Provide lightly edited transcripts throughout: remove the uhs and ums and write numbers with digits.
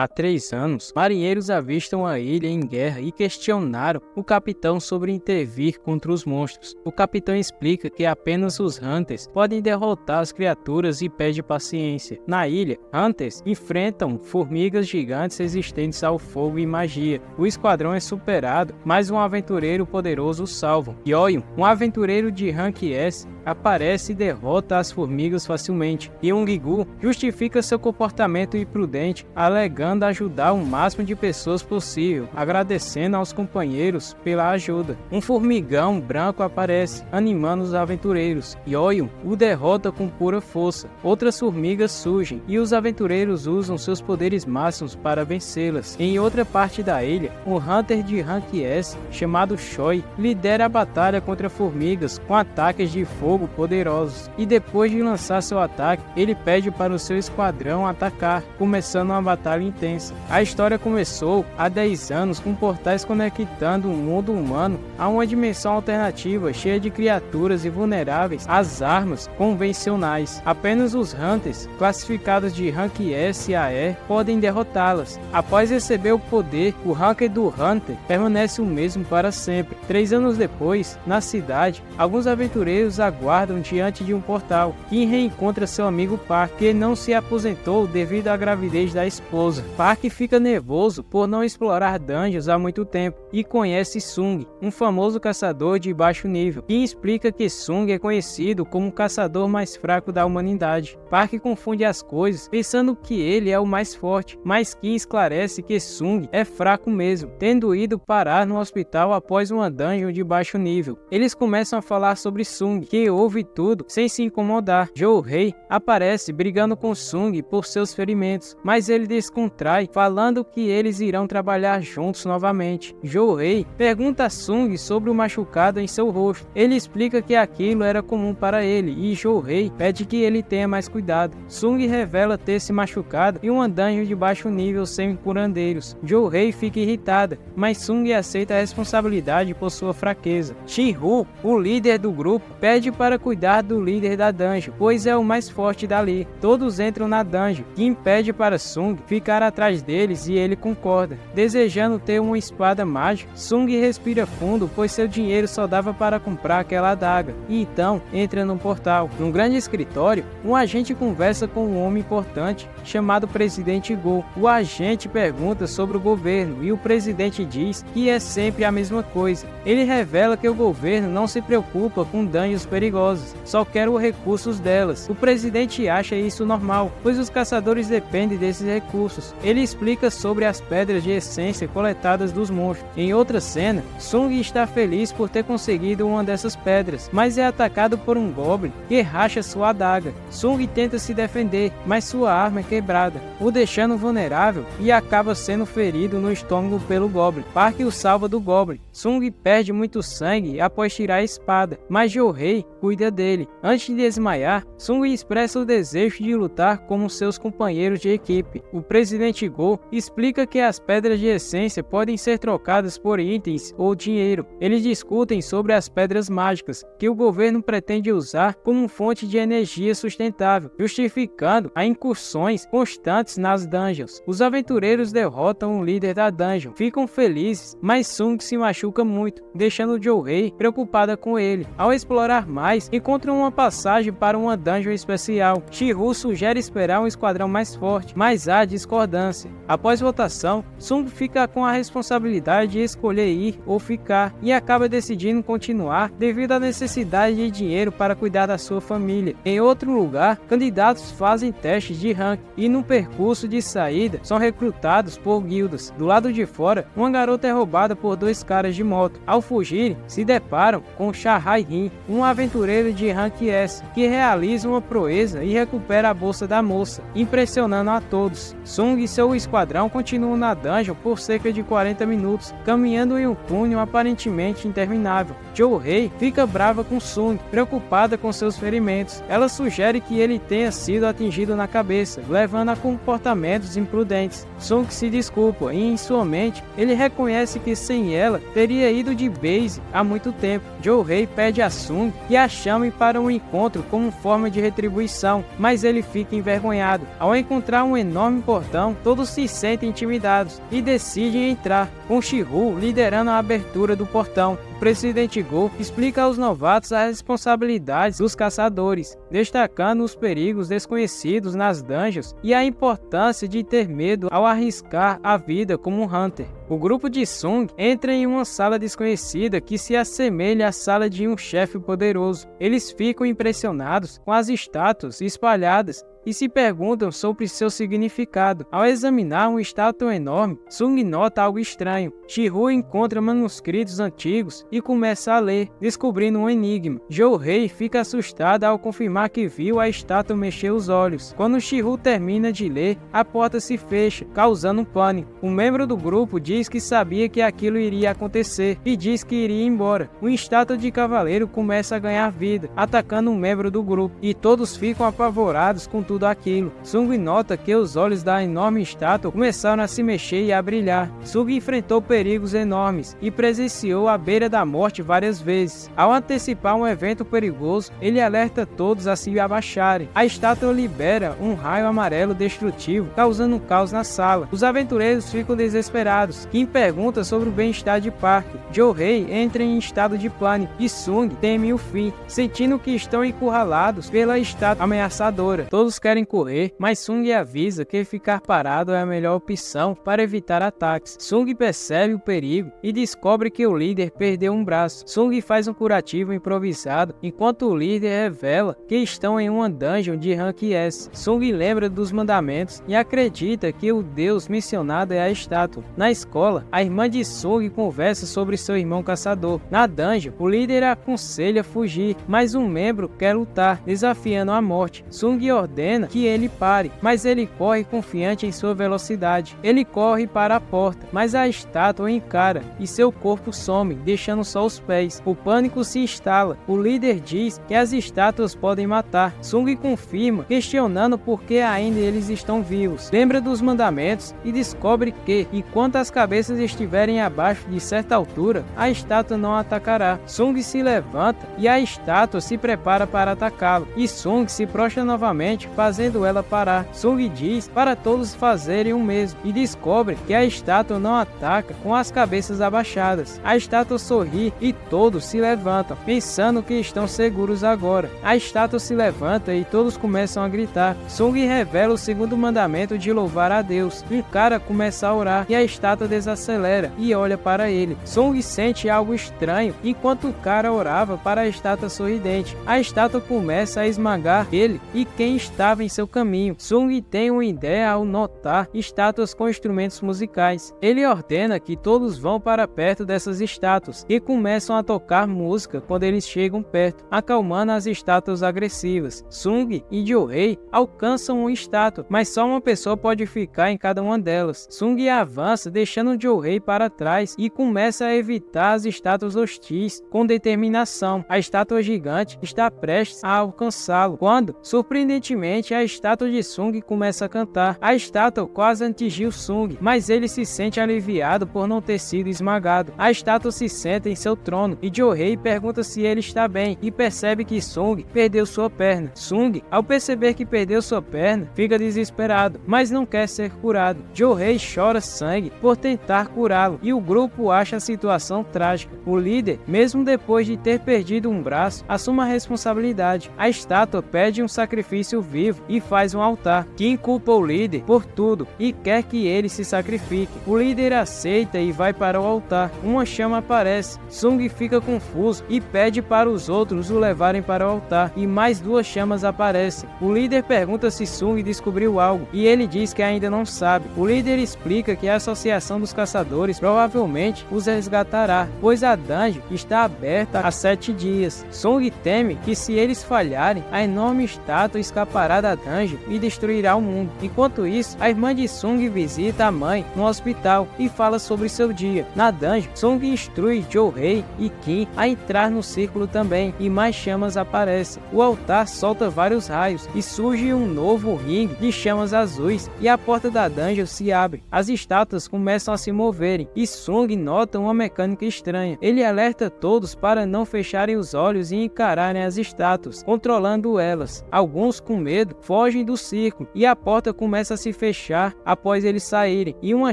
Há 3 anos, marinheiros avistam a ilha em guerra e questionaram o capitão sobre intervir contra os monstros. O capitão explica que apenas os Hunters podem derrotar as criaturas e pede paciência. Na ilha, Hunters enfrentam formigas gigantes resistentes ao fogo e magia. O esquadrão é superado, mas um aventureiro poderoso o salva. Yoyun, um aventureiro de rank S, aparece e derrota as formigas facilmente. Young-gu justifica seu comportamento imprudente, alegando ajudar o máximo de pessoas possível, agradecendo aos companheiros pela ajuda. Um formigão branco aparece, animando os aventureiros. Yoyun o derrota com pura força. Outras formigas surgem e os aventureiros usam seus poderes máximos para vencê-las. Em outra parte da ilha, um Hunter de rank S, chamado Choi, lidera a batalha contra formigas com ataques de fogo poderosos. E depois de lançar seu ataque, ele pede para o seu esquadrão atacar, começando uma batalha intensa. A história começou há 10 anos com portais conectando o mundo humano a uma dimensão alternativa cheia de criaturas e vulneráveis às armas convencionais. Apenas os Hunters, classificados de rank S a E, podem derrotá-las. Após receber o poder, o rank do Hunter permanece o mesmo para sempre. 3 anos depois, na cidade, alguns aventureiros aguardam diante de um portal e reencontra seu amigo Park, que não se aposentou devido à gravidez da esposa. Park fica nervoso por não explorar dungeons há muito tempo e conhece Sung, um famoso caçador de baixo nível, que explica que Sung é conhecido como o caçador mais fraco da humanidade. Park confunde as coisas, pensando que ele é o mais forte, mas Kim esclarece que Sung é fraco mesmo, tendo ido parar no hospital após uma dungeon de baixo nível. Eles começam a falar sobre Sung, que ouve tudo sem se incomodar. Jou-hei aparece brigando com Sung por seus ferimentos, mas ele descontrai, falando que eles irão trabalhar juntos novamente. Jou-hei pergunta a Sung sobre o machucado em seu rosto. Ele explica que aquilo era comum para ele e Jou-hei pede que ele tenha mais cuidado. Sung revela ter se machucado em uma dungeon de baixo nível sem curandeiros. Jou-hei fica irritada, mas Sung aceita a responsabilidade por sua fraqueza. Shi-Hu, o líder do grupo, pede para cuidar do líder da dungeon, pois é o mais forte dali. Todos entram na dungeon, que impede para Sung ficar atrás deles e ele concorda. Desejando ter uma espada mágica, Sung respira fundo, pois seu dinheiro só dava para comprar aquela adaga, e então entra num portal. Num grande escritório, um agente conversa com um homem importante chamado Presidente Go. O agente pergunta sobre o governo e o presidente diz que é sempre a mesma coisa. Ele revela que o governo não se preocupa com dungeons perigosos, só quer os recursos delas. O presidente acha isso normal, pois os caçadores dependem desses recursos. Ele explica sobre as pedras de essência coletadas dos monstros. Em outra cena, Sung está feliz por ter conseguido uma dessas pedras, mas é atacado por um Goblin que racha sua adaga. Sung tenta se defender, mas sua arma é quebrada, o deixando vulnerável e acaba sendo ferido no estômago pelo Goblin. Park o salva do Goblin. Sung perde muito sangue após tirar a espada, mas Jou-hei cuida dele. Antes de desmaiar, Sung expressa o desejo de lutar como seus companheiros de equipe. O presidente Go explica que as pedras de essência podem ser trocadas por itens ou dinheiro. Eles discutem sobre as pedras mágicas, que o governo pretende usar como fonte de energia sustentável, justificando as incursões constantes nas dungeons. Os aventureiros derrotam o líder da dungeon, ficam felizes, mas Sung se machuca muito, deixando Jou-hei preocupada com ele. Ao explorar mais, encontram uma passagem para uma dungeon especial. Shi-Hu sugere esperar um esquadrão mais forte, mas há discordância. Após votação, Sung fica com a responsabilidade de escolher ir ou ficar e acaba decidindo continuar devido à necessidade de dinheiro para cuidar da sua família. Em outro lugar, candidatos fazem testes de rank e no percurso de saída são recrutados por guildas. Do lado de fora, uma garota é roubada por 2 caras de moto. Ao fugirem, se deparam com Shahai-Rin, um aventureiro de rank S, que realiza uma proeza e recupera a bolsa da moça, impressionando a todos. Sung e seu esquadrão continuam na dungeon por cerca de 40 minutos, caminhando em um túnel aparentemente interminável. Jou-hei fica brava com Sung, preocupada com seus ferimentos. Ela sugere que ele tenha sido atingido na cabeça, levando a comportamentos imprudentes. Sung se desculpa e, em sua mente, ele reconhece que sem ela teria ido de base há muito tempo. Jou-hei pede a Sung que a chame para um encontro como forma de retribuição, mas ele fica envergonhado. Ao encontrar um enorme portão, portão, todos se sentem intimidados e decidem entrar, com Shihu liderando a abertura do portão. O presidente Go explica aos novatos as responsabilidades dos caçadores, destacando os perigos desconhecidos nas dungeons e a importância de ter medo ao arriscar a vida como um hunter. O grupo de Sung entra em uma sala desconhecida que se assemelha à sala de um chefe poderoso. Eles ficam impressionados com as estátuas espalhadas e se perguntam sobre seu significado. Ao examinar uma estátua enorme, Sung nota algo estranho. Shihu encontra manuscritos antigos e começa a ler, descobrindo um enigma. Jouhei fica assustada ao confirmar que viu a estátua mexer os olhos. Quando Shihu termina de ler, a porta se fecha, causando um pânico. Um membro do grupo diz que sabia que aquilo iria acontecer e diz que iria embora. Uma estátua de cavaleiro começa a ganhar vida, atacando um membro do grupo, e todos ficam apavorados com tudo aquilo. Sung nota que os olhos da enorme estátua começaram a se mexer e a brilhar. Sung enfrentou perigos enormes e presenciou a beira da morte várias vezes. Ao antecipar um evento perigoso, ele alerta todos a se abaixarem. A estátua libera um raio amarelo destrutivo, causando um caos na sala. Os aventureiros ficam desesperados. Kim pergunta sobre o bem-estar de Park. Jouhei entra em estado de pânico e Sung teme o fim, sentindo que estão encurralados pela estátua ameaçadora. Todos querem correr, mas Sung avisa que ficar parado é a melhor opção para evitar ataques. Sung percebe o perigo e descobre que o líder perdeu um braço. Sung faz um curativo improvisado, enquanto o líder revela que estão em uma dungeon de rank S. Sung lembra dos mandamentos e acredita que o deus mencionado é a estátua. Na escola, a irmã de Sung conversa sobre seu irmão caçador. Na dungeon, o líder aconselha fugir, mas um membro quer lutar, desafiando a morte. Sung ordena que ele pare, mas ele corre confiante em sua velocidade. Ele corre para a porta, mas a estátua o encara e seu corpo some, deixando só os pés. O pânico se instala. O líder diz que as estátuas podem matar. Sung confirma, questionando por que ainda eles estão vivos. Lembra dos mandamentos e descobre que, enquanto as cabeças estiverem abaixo de certa altura, a estátua não atacará. Sung se levanta e a estátua se prepara para atacá-lo, e Sung se prostra novamente, fazendo ela parar. Sung diz para todos fazerem o mesmo e descobre que a estátua não ataca com as cabeças abaixadas. A estátua sorri e todos se levantam, pensando que estão seguros agora. A estátua se levanta e todos começam a gritar. Sung revela o segundo mandamento de louvar a Deus. Um cara começa a orar e a estátua desacelera e olha para ele. Sung sente algo estranho enquanto o cara orava para a estátua sorridente. A estátua começa a esmagar ele e quem estava em seu caminho. Sung tem uma ideia ao notar estátuas com instrumentos musicais. Ele ordena que todos vão para perto dessas estátuas e começam a tocar música quando eles chegam perto, acalmando as estátuas agressivas. Sung e Jouhei alcançam uma estátua, mas só uma pessoa pode ficar em cada uma delas. Sung avança, deixando Jouhei para trás e começa a evitar as estátuas hostis com determinação. A estátua gigante está prestes a alcançá-lo, quando, surpreendentemente, a estátua de Sung começa a cantar. A estátua quase atingiu Sung, mas ele se sente aliviado por não ter sido esmagado. A estátua se senta em seu trono e Jouhei pergunta se ele está bem e percebe que Sung perdeu sua perna. Sung, ao perceber que perdeu sua perna, fica desesperado, mas não quer ser curado. Jouhei chora sangue por tentar curá-lo e o grupo acha a situação trágica. O líder, mesmo depois de ter perdido um braço, assume a responsabilidade. A estátua pede um sacrifício vivo e faz um altar. Kim culpa o líder por tudo e quer que ele se sacrifique. O líder aceita e vai para o altar. Uma chama aparece. Sung fica confuso e pede para os outros o levarem para o altar, e mais duas chamas aparecem. O líder pergunta se Sung descobriu algo e ele diz que ainda não sabe. O líder explica que a Associação dos Caçadores provavelmente os resgatará, pois a dungeon está aberta há 7 dias. Sung teme que se eles falharem, a enorme estátua escapará da dungeon e destruirá o mundo. Enquanto isso, a irmã de Sung visita a mãe no hospital e fala sobre seu dia. Na dungeon, Sung instrui Jouhei e Kim a entrar no círculo também, e mais chamas aparecem. O altar solta vários raios e surge um novo ringue de chamas azuis e a porta da dungeon se abre. As estátuas começam a se moverem e Sung nota uma mecânica estranha. Ele alerta todos para não fecharem os olhos e encararem as estátuas, controlando elas. Alguns com medo medo, fogem do círculo e a porta começa a se fechar após eles saírem, e uma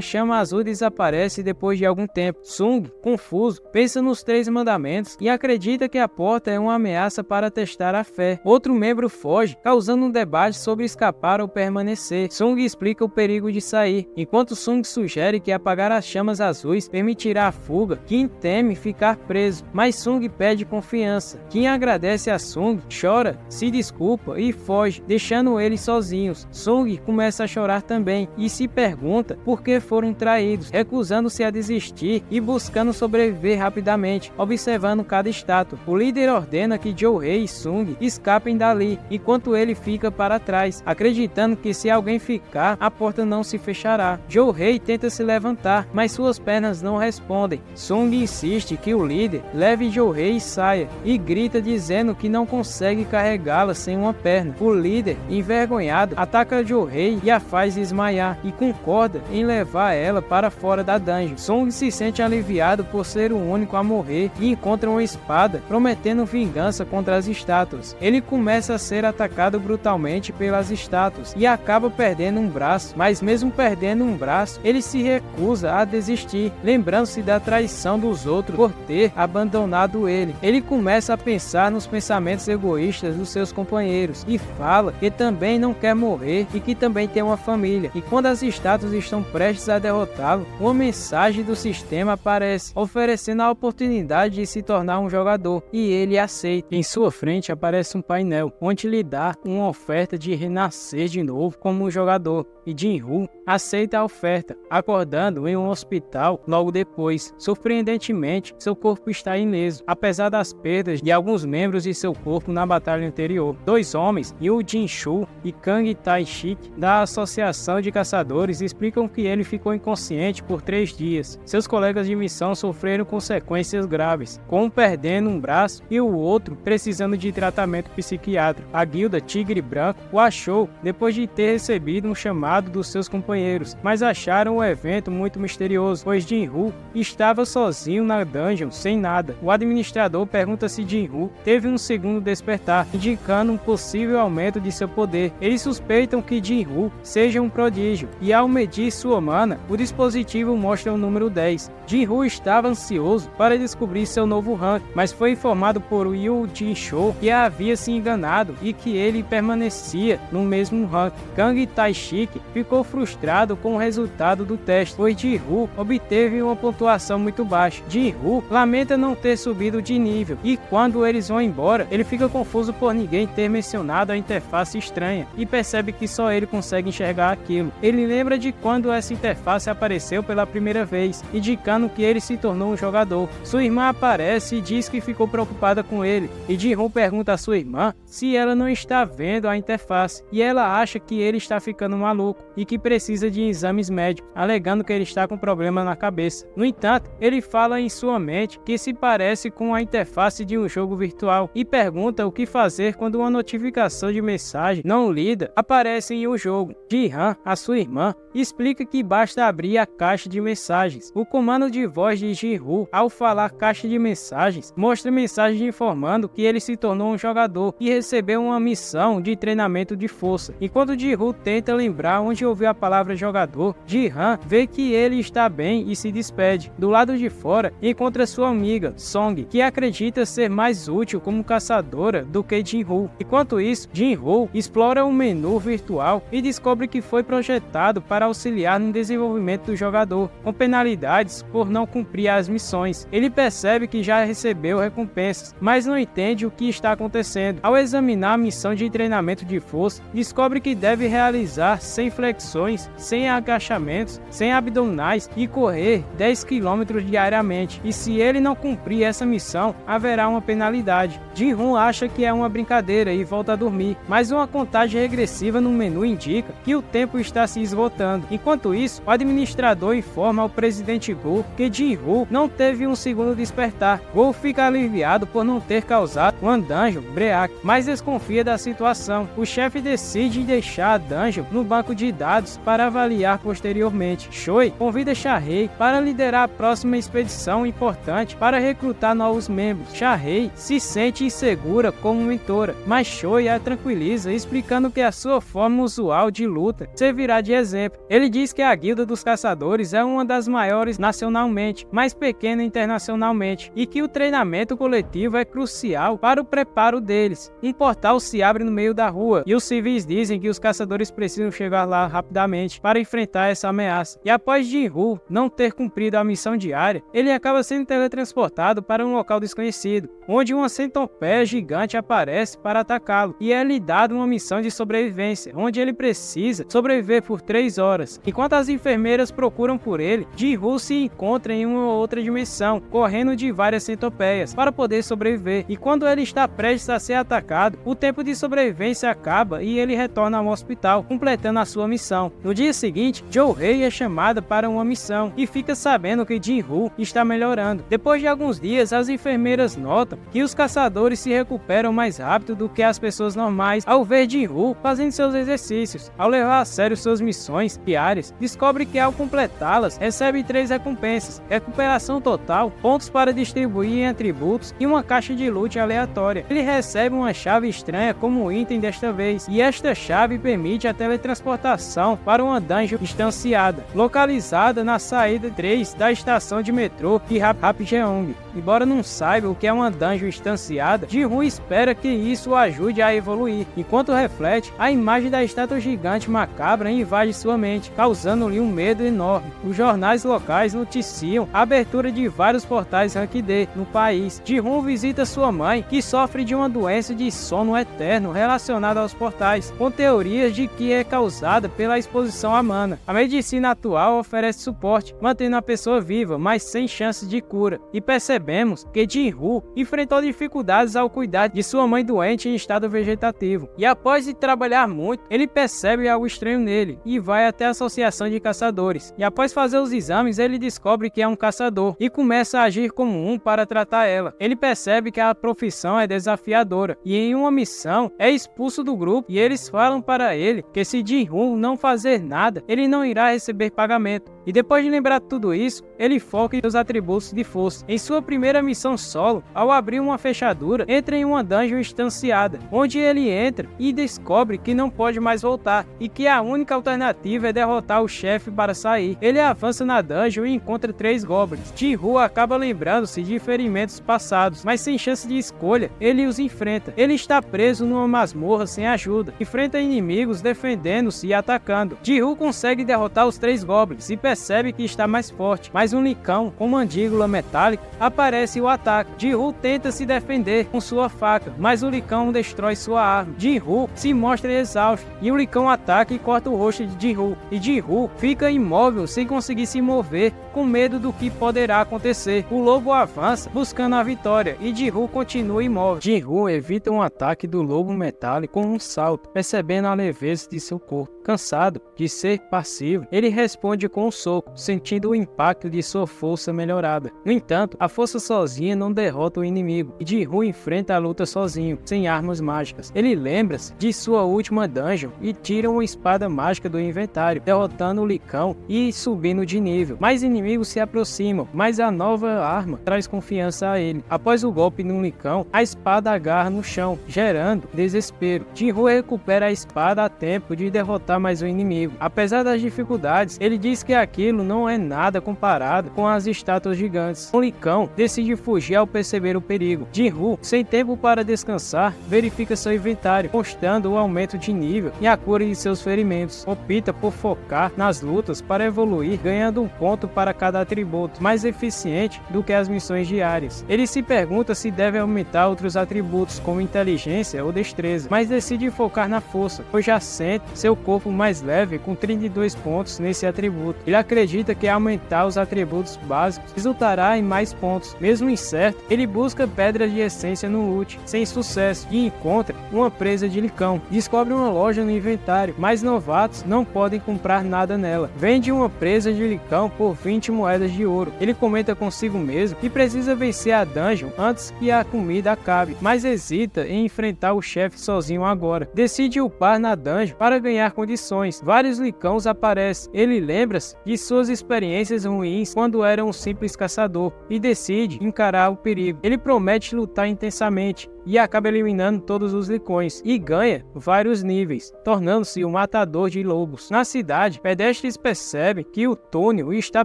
chama azul desaparece depois de algum tempo. Sung, confuso, pensa nos 3 mandamentos e acredita que a porta é uma ameaça para testar a fé. Outro membro foge, causando um debate sobre escapar ou permanecer. Sung explica o perigo de sair, enquanto Sung sugere que apagar as chamas azuis permitirá a fuga. Kim teme ficar preso, mas Sung pede confiança. Kim agradece a Sung, chora, se desculpa e foge, deixando eles sozinhos. Sung começa a chorar também e se pergunta por que foram traídos, recusando-se a desistir e buscando sobreviver rapidamente, observando cada estátua. O líder ordena que Jo-hee e Sung escapem dali, enquanto ele fica para trás, acreditando que se alguém ficar, a porta não se fechará. Jo-hee tenta se levantar, mas suas pernas não respondem. Sung insiste que o líder leve Jo-hee e saia, e grita dizendo que não consegue carregá-la sem uma perna. O líder, envergonhado, ataca Jo-hee e a faz desmaiar, e concorda em levar ela para fora da dungeon. Sung se sente aliviado por ser o único a morrer e encontra uma espada, prometendo vingança contra as estátuas. Ele começa a ser atacado brutalmente pelas estátuas e acaba perdendo um braço, mas mesmo perdendo um braço, ele se recusa a desistir, lembrando-se da traição dos outros por ter abandonado ele. Ele começa a pensar nos pensamentos egoístas dos seus companheiros e fala que também não quer morrer e que também tem uma família. E quando as estátuas estão prestes a derrotá-lo, uma mensagem do sistema aparece, oferecendo a oportunidade de se tornar um jogador, e ele aceita. Em sua frente aparece um painel, onde lhe dá uma oferta de renascer de novo como um jogador, e Jin-Woo aceita a oferta, acordando em um hospital logo depois. Surpreendentemente, seu corpo está ileso, apesar das perdas de alguns membros de seu corpo na batalha anterior. 2 homens, Yu Jin-Shu e Kang Tai-shik, da Associação de Caçadores, explicam que ele ficou inconsciente por 3 dias. Seus colegas de missão sofreram consequências graves, com um perdendo um braço e o outro precisando de tratamento psiquiátrico. A guilda Tigre Branco o achou depois de ter recebido um chamado dos seus companheiros, mas acharam o evento muito misterioso, pois Jin-Woo estava sozinho na dungeon sem nada. O administrador pergunta se Jin-Woo teve um segundo despertar, indicando um possível aumento de seu poder. Eles suspeitam que Jin-Woo seja um prodígio, e ao medir sua mana, o dispositivo mostra o número 10. Jin-Woo estava ansioso para descobrir seu novo rank, mas foi informado por Yu Jin-Shu que havia se enganado e que ele permanecia no mesmo rank. Kang Tai-shik ficou frustrado com o resultado do teste, pois Jin-Woo obteve uma pontuação muito baixa. Jin-Woo lamenta não ter subido de nível, e quando eles vão embora, ele fica confuso por ninguém ter mencionado a interface estranha, e percebe que só ele consegue enxergar aquilo. Ele lembra de quando essa interface apareceu pela primeira vez, indicando que ele se tornou um jogador. Sua irmã aparece e diz que ficou preocupada com ele, e Jin-Woo pergunta a sua irmã se ela não está vendo a interface, e ela acha que ele está ficando maluco e que precisa de exames médicos, alegando que ele está com problema na cabeça. No entanto, ele fala em sua mente que se parece com a interface de um jogo virtual e pergunta o que fazer quando uma notificação de mensagem não lida aparece em um jogo. Ji-han, a sua irmã, explica que basta abrir a caixa de mensagens. O comando de voz de Jin-Woo, ao falar caixa de mensagens, mostra mensagem informando que ele se tornou um jogador e recebeu uma missão de treinamento de força. Enquanto Jin-Woo tenta lembrar onde ouviu a palavra jogador, Ji-han vê que ele está bem e se despede. Do lado de fora, encontra sua amiga, Song, que acredita ser mais útil como caçadora do que Jin-Woo. Enquanto isso, Jin-Woo explora um menu virtual e descobre que foi projetado para auxiliar no desenvolvimento do jogador, com penalidades por não cumprir as missões. Ele percebe que já recebeu recompensas, mas não entende o que está acontecendo. Ao examinar a missão de treinamento de força, descobre que deve realizar 100 flexões, 100 agachamentos, 100 abdominais e correr 10 km diariamente. E se ele não cumprir essa missão, haverá uma penalidade. Jin-Woo acha que é uma brincadeira e volta a dormir, mas uma contagem regressiva no menu indica que o tempo está se esgotando. Enquanto isso, o administrador informa ao presidente Go que Jin-Woo não teve um segundo despertar. Go fica aliviado por não ter causado uma dungeon break, mas desconfia da situação. O chefe decide deixar a dungeon no banco de dados para avaliar posteriormente. Choi convida Cha-Hei para liderar a próxima expedição importante para recrutar novos membros. Cha-Hei se sente insegura como mentora, mas Choi a tranquiliza finaliza explicando que a sua forma usual de luta servirá de exemplo. Ele diz que a Guilda dos Caçadores é uma das maiores nacionalmente, mas pequena internacionalmente, e que o treinamento coletivo é crucial para o preparo deles. Um portal se abre no meio da rua, e os civis dizem que os caçadores precisam chegar lá rapidamente para enfrentar essa ameaça. E após Jin-Woo não ter cumprido a missão diária, ele acaba sendo teletransportado para um local desconhecido, onde uma centopeia gigante aparece para atacá-lo, e é-lhe dado uma missão de sobrevivência, onde ele precisa sobreviver por 3 horas. Enquanto as enfermeiras procuram por ele, Jin-Woo se encontra em uma outra dimensão, correndo de várias centopeias para poder sobreviver, e quando ele está prestes a ser atacado, o tempo de sobrevivência acaba e ele retorna ao hospital, completando a sua missão. No dia seguinte, Jo-hee é chamada para uma missão e fica sabendo que Jin-Woo está melhorando. Depois de alguns dias, as enfermeiras notam que os caçadores se recuperam mais rápido do que as pessoas normais ao ver Jin-Woo fazendo seus exercícios. Ao levar a sério suas missões diárias, descobre que ao completá-las, recebe 3 recompensas: recuperação total, pontos para distribuir em atributos e uma caixa de loot aleatória. Ele recebe uma chave estranha como item desta vez, e esta chave permite a teletransportação para uma dungeon distanciada, localizada na saída 3 da estação de metrô de Hapjeong. Embora não saiba o que é uma dungeon distanciada, Jin-Woo espera que isso o ajude a evoluir. Enquanto reflete, a imagem da estátua gigante macabra invade sua mente, causando-lhe um medo enorme. Os jornais locais noticiam a abertura de vários portais Rank D no país. Jin-Woo visita sua mãe, que sofre de uma doença de sono eterno relacionada aos portais, com teorias de que é causada pela exposição à mana. A medicina atual oferece suporte, mantendo a pessoa viva, mas sem chances de cura. E percebemos que Jin-Woo enfrentou dificuldades ao cuidar de sua mãe doente em estado vegetativo. E após de trabalhar muito, ele percebe algo estranho nele e vai até a associação de caçadores. E após fazer os exames, ele descobre que é um caçador e começa a agir como um para tratar ela. Ele percebe que a profissão é desafiadora e em uma missão é expulso do grupo, e eles falam para ele que se Jin-Woo não fazer nada, ele não irá receber pagamento. E depois de lembrar tudo isso, ele foca em seus atributos de força. Em sua primeira missão solo, ao abrir uma fechadura, entra em uma dungeon estanciada, onde ele entra e descobre que não pode mais voltar, e que a única alternativa é derrotar o chefe para sair. Ele avança na dungeon e encontra 3 goblins. Jin-Woo acaba lembrando-se de ferimentos passados, mas sem chance de escolha, ele os enfrenta. Ele está preso numa masmorra sem ajuda, enfrenta inimigos defendendo-se e atacando. Jin-Woo consegue derrotar os 3 goblins e percebe que está mais forte, mas um licão com mandíbula metálica aparece e o ataca. Jin-Woo tenta se defender com sua faca, mas o licão destrói sua arma. Jin-Woo se mostra exausto e o licão ataca e corta o rosto de Jin-Woo. E Jin-Woo fica imóvel sem conseguir se mover, com medo do que poderá acontecer. O lobo avança buscando a vitória e Jin-Woo continua imóvel. Jin-Woo evita um ataque do lobo metálico com um salto, percebendo a leveza de seu corpo. Cansado de ser passivo, ele responde com um soco, sentindo o impacto de sua força melhorada. No entanto, a força sozinha não derrota o inimigo, e Jin-Woo enfrenta a luta sozinho, sem armas mágicas. Ele lembra-se de sua última dungeon e tira uma espada mágica do inventário, derrotando o licão e subindo de nível. Mais inimigos se aproximam, mas a nova arma traz confiança a ele. Após o golpe no licão, a espada agarra no chão, gerando desespero. Jin-Woo recupera a espada a tempo de derrotar mais um inimigo. Apesar das dificuldades, ele diz que aquilo não é nada comparado com as estátuas gigantes. O licão decide fugir ao perceber o perigo. Jin-Woo, sem tempo para descansar, verifica seu inventário, mostrando o aumento de nível e a cura de seus ferimentos. Opta por focar nas lutas para evoluir, ganhando um ponto para cada atributo, mais eficiente do que as missões diárias. Ele se pergunta se deve aumentar outros atributos, como inteligência ou destreza, mas decide focar na força, pois já sente seu corpo mais leve com 32 pontos nesse atributo. Ele acredita que aumentar os atributos básicos resultará em mais pontos. Mesmo incerto, ele busca pedras de essência no loot, sem sucesso, e encontra uma presa de licão. Descobre uma loja no inventário, mas novatos não podem comprar nada nela. Vende uma presa de licão por 20 moedas de ouro. Ele comenta consigo mesmo que precisa vencer a dungeon antes que a comida acabe, mas hesita em enfrentar o chefe sozinho agora. Decide upar na dungeon para ganhar condições. Vários licãos aparecem. Ele lembra-se de suas experiências ruins quando era um simples caçador e decide encarar o perigo. Ele promete lutar intensamente e acaba eliminando todos os licões e ganha vários níveis, tornando-se um matador de lobos. Na cidade, pedestres percebem que o túnel está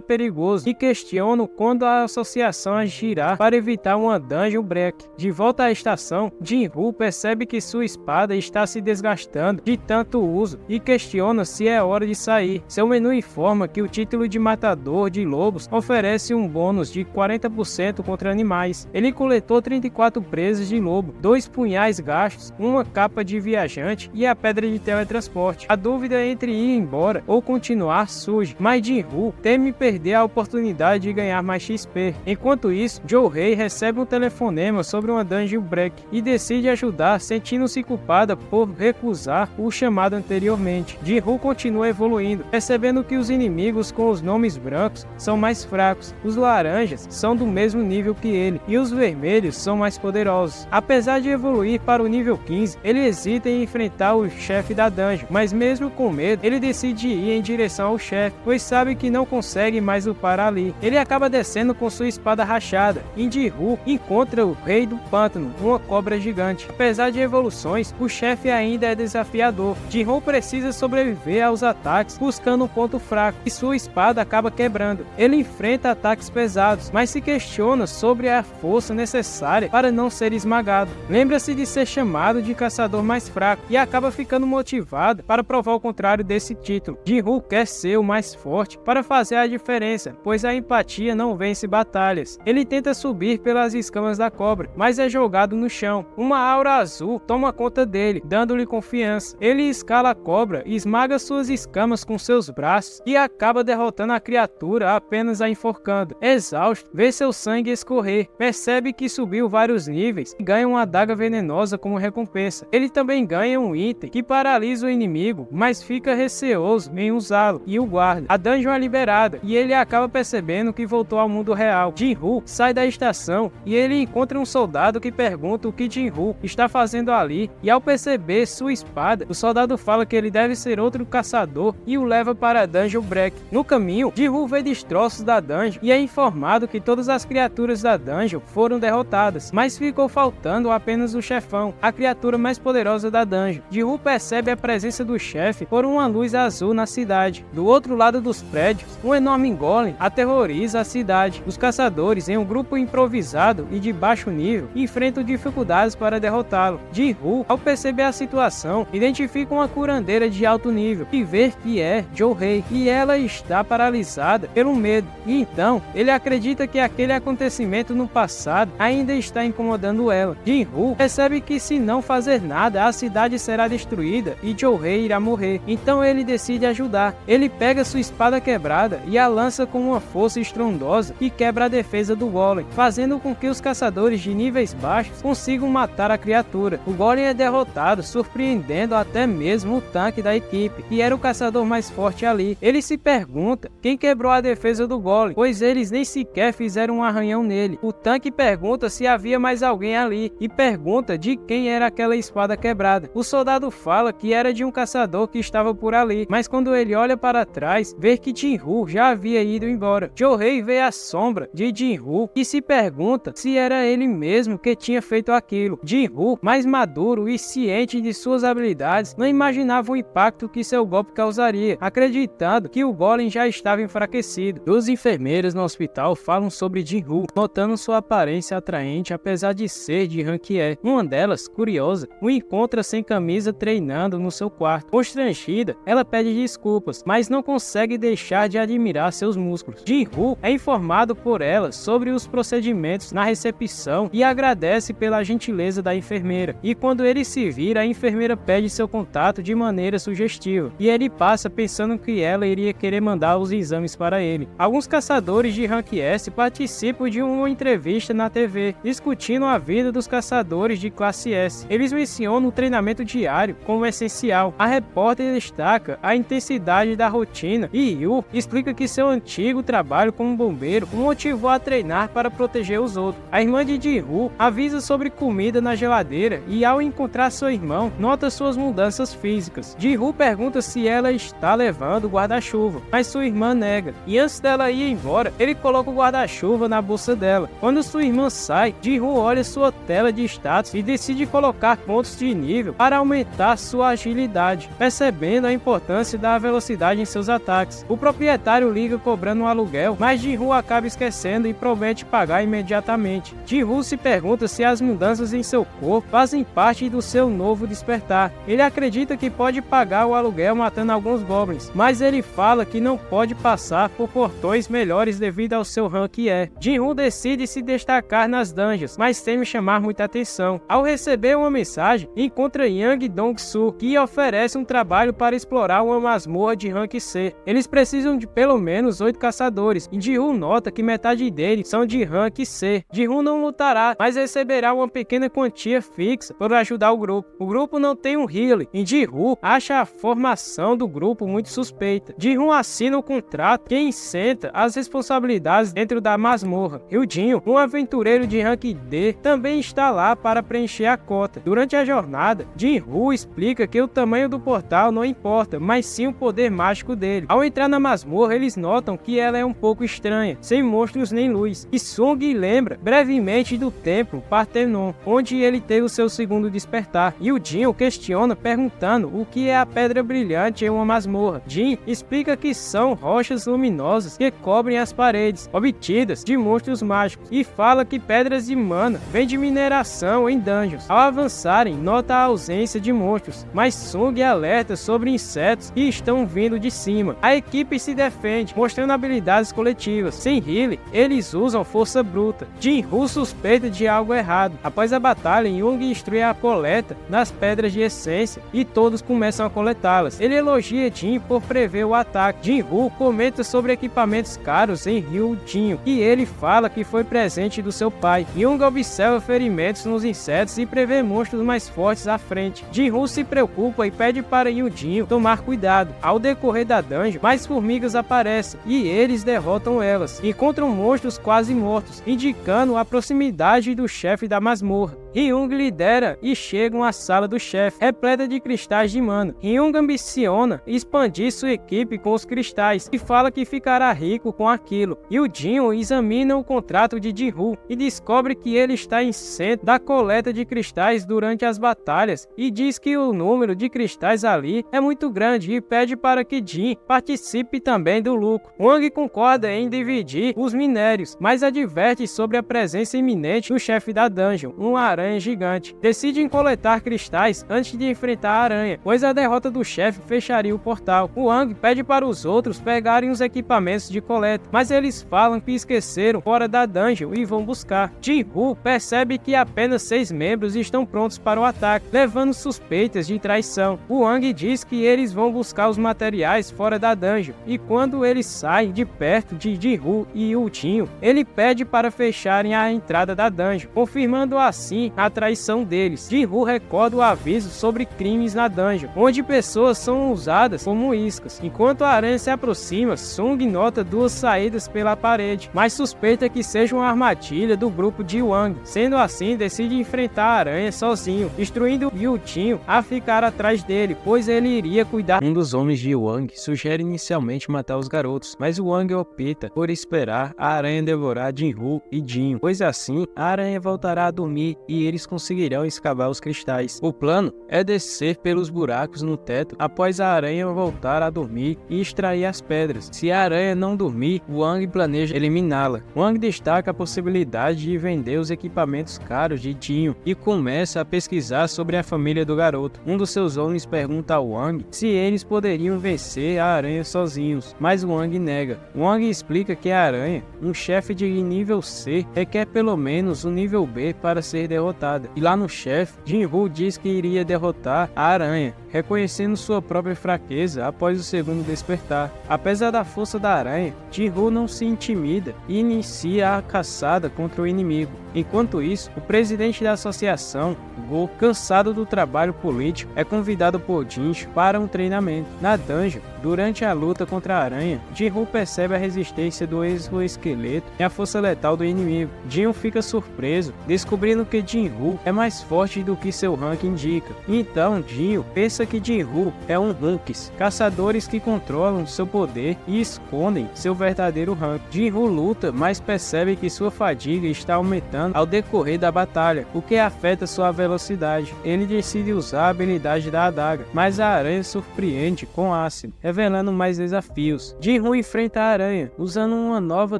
perigoso e questionam quando a associação agirá para evitar uma dungeon break. De volta à estação, Jin-Woo percebe que sua espada está se desgastando de tanto uso e questiona se é hora de sair. Seu menu informa que o título de matador de lobos oferece um bônus de 40% contra animais. Ele coletou 34 presas de lobo, 2 punhais gastos, uma capa de viajante e a pedra de teletransporte. A dúvida entre ir embora ou continuar surge, mas Jin-Woo teme perder a oportunidade de ganhar mais XP. Enquanto isso, Jo-Hei recebe um telefonema sobre uma dungeon break e decide ajudar, sentindo-se culpada por recusar o chamado anteriormente. Jin-Woo continua evoluindo, percebendo que os inimigos com os nomes brancos são mais fracos, os laranjas são do mesmo nível que ele e os vermelhos são mais poderosos. Apesar de evoluir para o nível 15, ele hesita em enfrentar o chefe da dungeon, mas mesmo com medo, ele decide ir em direção ao chefe, pois sabe que não consegue mais upar ali. Ele acaba descendo com sua espada rachada e Jin-Woo encontra o Rei do Pântano, uma cobra gigante. Apesar de evoluções, o chefe ainda é desafiador. Jin-Woo precisa sobreviver aos ataques buscando um ponto fraco e sua espada acaba quebrando. Ele enfrenta ataques pesados, mas se questiona sobre a força necessária para não ser esmagado. Lembra-se de ser chamado de caçador mais fraco e acaba ficando motivado para provar o contrário desse título. Jin-Woo quer ser o mais forte para fazer a diferença, pois a empatia não vence batalhas. Ele tenta subir pelas escamas da cobra, mas é jogado no chão. Uma aura azul toma conta dele, dando-lhe confiança. Ele escala a cobra e esmaga suas escamas com seus braços e acaba derrotando a criatura apenas a enforcando. Exausto, vê seu sangue escorrer, percebe que subiu vários níveis e ganha uma adaga venenosa como recompensa. Ele também ganha um item que paralisa o inimigo, mas fica receoso em usá-lo e o guarda. A dungeon é liberada e ele acaba percebendo que voltou ao mundo real. Jin-Woo sai da estação e ele encontra um soldado que pergunta o que Jin-Woo está fazendo ali, e ao perceber sua espada, o soldado fala que ele deve ser outro caçador e o leva para a dungeon break. No caminho, Jin-Woo vê destroços da dungeon e é informado que todas as criaturas da dungeon foram derrotadas, mas ficou faltando apenas o chefão, a criatura mais poderosa da dungeon. Jin-Woo percebe a presença do chefe por uma luz azul na cidade. Do outro lado dos prédios, um enorme golem aterroriza a cidade. Os caçadores, em um grupo improvisado e de baixo nível, enfrentam dificuldades para derrotá-lo. Jin-Woo, ao perceber a situação, identifica uma curandeira de alto nível e vê que é Jo-Hei, e ela está paralisada pelo medo. E então, ele acredita que aquele acontecimento no passado ainda está incomodando ela. Jin-Woo percebe que se não fazer nada, a cidade será destruída e Jo-Hei irá morrer. Então ele decide ajudar. Ele pega sua espada quebrada e a lança com uma força estrondosa e quebra a defesa do golem, fazendo com que os caçadores de níveis baixos consigam matar a criatura. O golem é derrotado, surpreendendo até mesmo o tanque da equipe, que era o caçador mais forte ali. Ele se pergunta quem quebrou a defesa do golem, pois eles nem sequer fizeram um arranhão nele. O tanque pergunta se havia mais alguém ali e pergunta de quem era aquela espada quebrada. O soldado fala que era de um caçador que estava por ali, mas quando ele olha para trás, vê que Jin-Woo já havia ido embora. Jo-Hei vê a sombra de Jin-Woo e se pergunta se era ele mesmo que tinha feito aquilo. Jin-Woo, mais maduro e ciente de suas habilidades, não imaginava o impacto que seu golpe causaria, acreditando que o golem já estava enfraquecido. Duas enfermeiras no hospital falam sobre Jin-Woo, notando sua aparência atraente apesar de ser de rank E. Uma delas, curiosa, o encontra sem camisa treinando no seu quarto. Constrangida, ela pede desculpas, mas não consegue deixar de admirar seus músculos. Jin-Woo é informado por ela sobre os procedimentos na recepção e agradece pela gentileza da enfermeira. E quando ele se vira, a enfermeira pede seu contato de maneira sugestiva, e ele passa pensando que ela iria querer mandar os exames para ele. Alguns caçadores de rank S participam de uma entrevista na TV, discutindo a vida dos caçadores de classe S. Eles mencionam o treinamento diário como essencial. A repórter destaca a intensidade da rotina e Yu explica que seu antigo trabalho como bombeiro o motivou a treinar para proteger os outros. A irmã de Jin-Woo avisa sobre comida na geladeira e, ao encontrar seu irmão, nota suas mudanças físicas. Jin-Woo pergunta se ela está levando o guarda-chuva, mas sua irmã nega. E antes dela ir embora, ele coloca o guarda-chuva na bolsa dela. Quando sua irmã sai, Jin-Woo olha sua tela de status e decide colocar pontos de nível para aumentar sua agilidade, percebendo a importância da velocidade em seus ataques. O proprietário liga cobrando um aluguel, mas Jin-Woo acaba esquecendo e promete pagar imediatamente. Jin-Woo se pergunta se as mudanças em seu corpo fazem parte do seu novo despertar. Ele acredita que pode pagar o aluguel matando alguns goblins, mas ele fala que não pode passar por portões melhores devido ao seu rank E. Jin-Woo decide se destacar nas dungeons, mas teme chamar muita atenção. Ao receber uma mensagem, encontra Yang Dong-soo, que oferece um trabalho para explorar uma masmorra de rank C. Eles precisam de pelo menos 8 caçadores, e Jin-Woo nota que metade deles são de rank C. Jin-Woo não lutará, mas receberá uma pequena quantia fixa por ajudar o grupo. O grupo não tem um healer, e Jin-Woo acha a formação do grupo muito suspeita. Jin-Woo assina o contrato que isenta as responsabilidades dentro da masmorra. Ryujinho, um aventureiro de rank D, também está lá para preencher a cota. Durante a jornada, Jin-Woo explica que o tamanho do portal não importa, mas sim o poder mágico dele. Ao entrar na masmorra, eles notam que ela é um pouco estranha, sem monstros nem luz. E Sung lembra brevemente do templo Parthenon, onde ele teve o seu segundo despertar. E o Jin o questiona perguntando o que é a pedra brilhante em uma masmorra. Jin explica que são rochas luminosas que cobrem as paredes, obtidas de monstros mágicos, e fala que pedras de mana vêm de mineração em dungeons. Ao avançarem, nota a ausência de monstros, mas Sung alerta sobre insetos que estão vindo de cima. A equipe se defende, mostrando habilidades coletivas. Sem healer, eles usam força bruta. Jin-Woo suspeita de algo errado. Após a batalha, Young instrui a coleta das pedras de essência e todos começam a coletá-las. Ele elogia Jin por prever o ataque. Jin-Woo comenta sobre equipamentos caros em Ryujinho, e ele fala que foi presente do seu pai. Young observa ferimentos nos insetos e prevê monstros mais fortes à frente. Jin-Woo se preocupa e pede para Ryujinho tomar cuidado. Ao decorrer da dungeon, mais formigas aparecem e eles derrotam elas. Encontram monstros quase mortos, indicando a proximidade do chefe da masmorra. Ryung lidera e chegam à sala do chefe, repleta de cristais de mana. Ryung ambiciona expandir sua equipe com os cristais e fala que ficará rico com aquilo. E o Jin examina o contrato de Jin-Woo e descobre que ele está isento da coleta de cristais durante as batalhas e diz que o número de cristais ali é muito grande e pede para que Jin participe também do lucro. Wang concorda em dividir os minérios, mas adverte sobre a presença iminente do chefe da dungeon, uma aranha gigante. Decidem coletar cristais antes de enfrentar a aranha, pois a derrota do chefe fecharia o portal. Wang pede para os outros pegarem os equipamentos de coleta, mas eles falam que esqueceram fora da dungeon e vão buscar. Jin-Woo percebe que apenas 6 membros estão prontos para o ataque, levando suspeitas de traição. Wang diz que eles vão buscar os materiais fora da dungeon, e quando eles saem de perto de Jin-Woo e Ryujinho, ele pede para fecharem a entrada da dungeon, confirmando assim a traição deles. Jin-Woo recorda o aviso sobre crimes na dungeon, onde pessoas são usadas como iscas. Enquanto a aranha se aproxima, Sung nota 2 saídas pela parede, mas suspeita que seja uma armadilha do grupo de Wang. Sendo assim, decide enfrentar a aranha sozinho, instruindo Ryujinho a ficar atrás dele, pois ele iria cuidar. Um dos homens de Wang sugere inicialmente matar os garotos, mas Wang opta por esperar a aranha devorar Jin-Woo e Jin, pois assim a aranha voltará a dormir e eles conseguirão escavar os cristais. O plano é descer pelos buracos no teto após a aranha voltar a dormir e extrair as pedras. Se a aranha não dormir, Wang planeja eliminá-la. Wang destaca a possibilidade de vender os equipamentos caros de Jin e começa a pesquisar sobre a família do garoto. Um dos seus homens pergunta a Wang se eles poderiam vencer a aranha sozinhos, mas Wang nega. Wang explica que a aranha, um chefe de nível C, requer pelo menos um nível B para ser derrotada. E lá no chefe, Jin-Woo diz que iria derrotar a aranha, reconhecendo sua própria fraqueza após o segundo despertar. Apesar da força da aranha, Jin-Woo não se intimida e inicia a caçada contra o inimigo. Enquanto isso, o presidente da associação, Go, cansado do trabalho político, é convidado por Jincho para um treinamento. Na dungeon, durante a luta contra a aranha, Jin-Woo percebe a resistência do exoesqueleto e a força letal do inimigo. Jin fica surpreso, descobrindo que Jin-Woo é mais forte do que seu rank indica. Então, Jin pensa pensa que Jin-Woo é um Hunks, caçadores que controlam seu poder e escondem seu verdadeiro rank. Jin-Woo luta, mas percebe que sua fadiga está aumentando ao decorrer da batalha, o que afeta sua velocidade. Ele decide usar a habilidade da adaga, mas a aranha surpreende com ácido, revelando mais desafios. Jin-Woo enfrenta a aranha, usando uma nova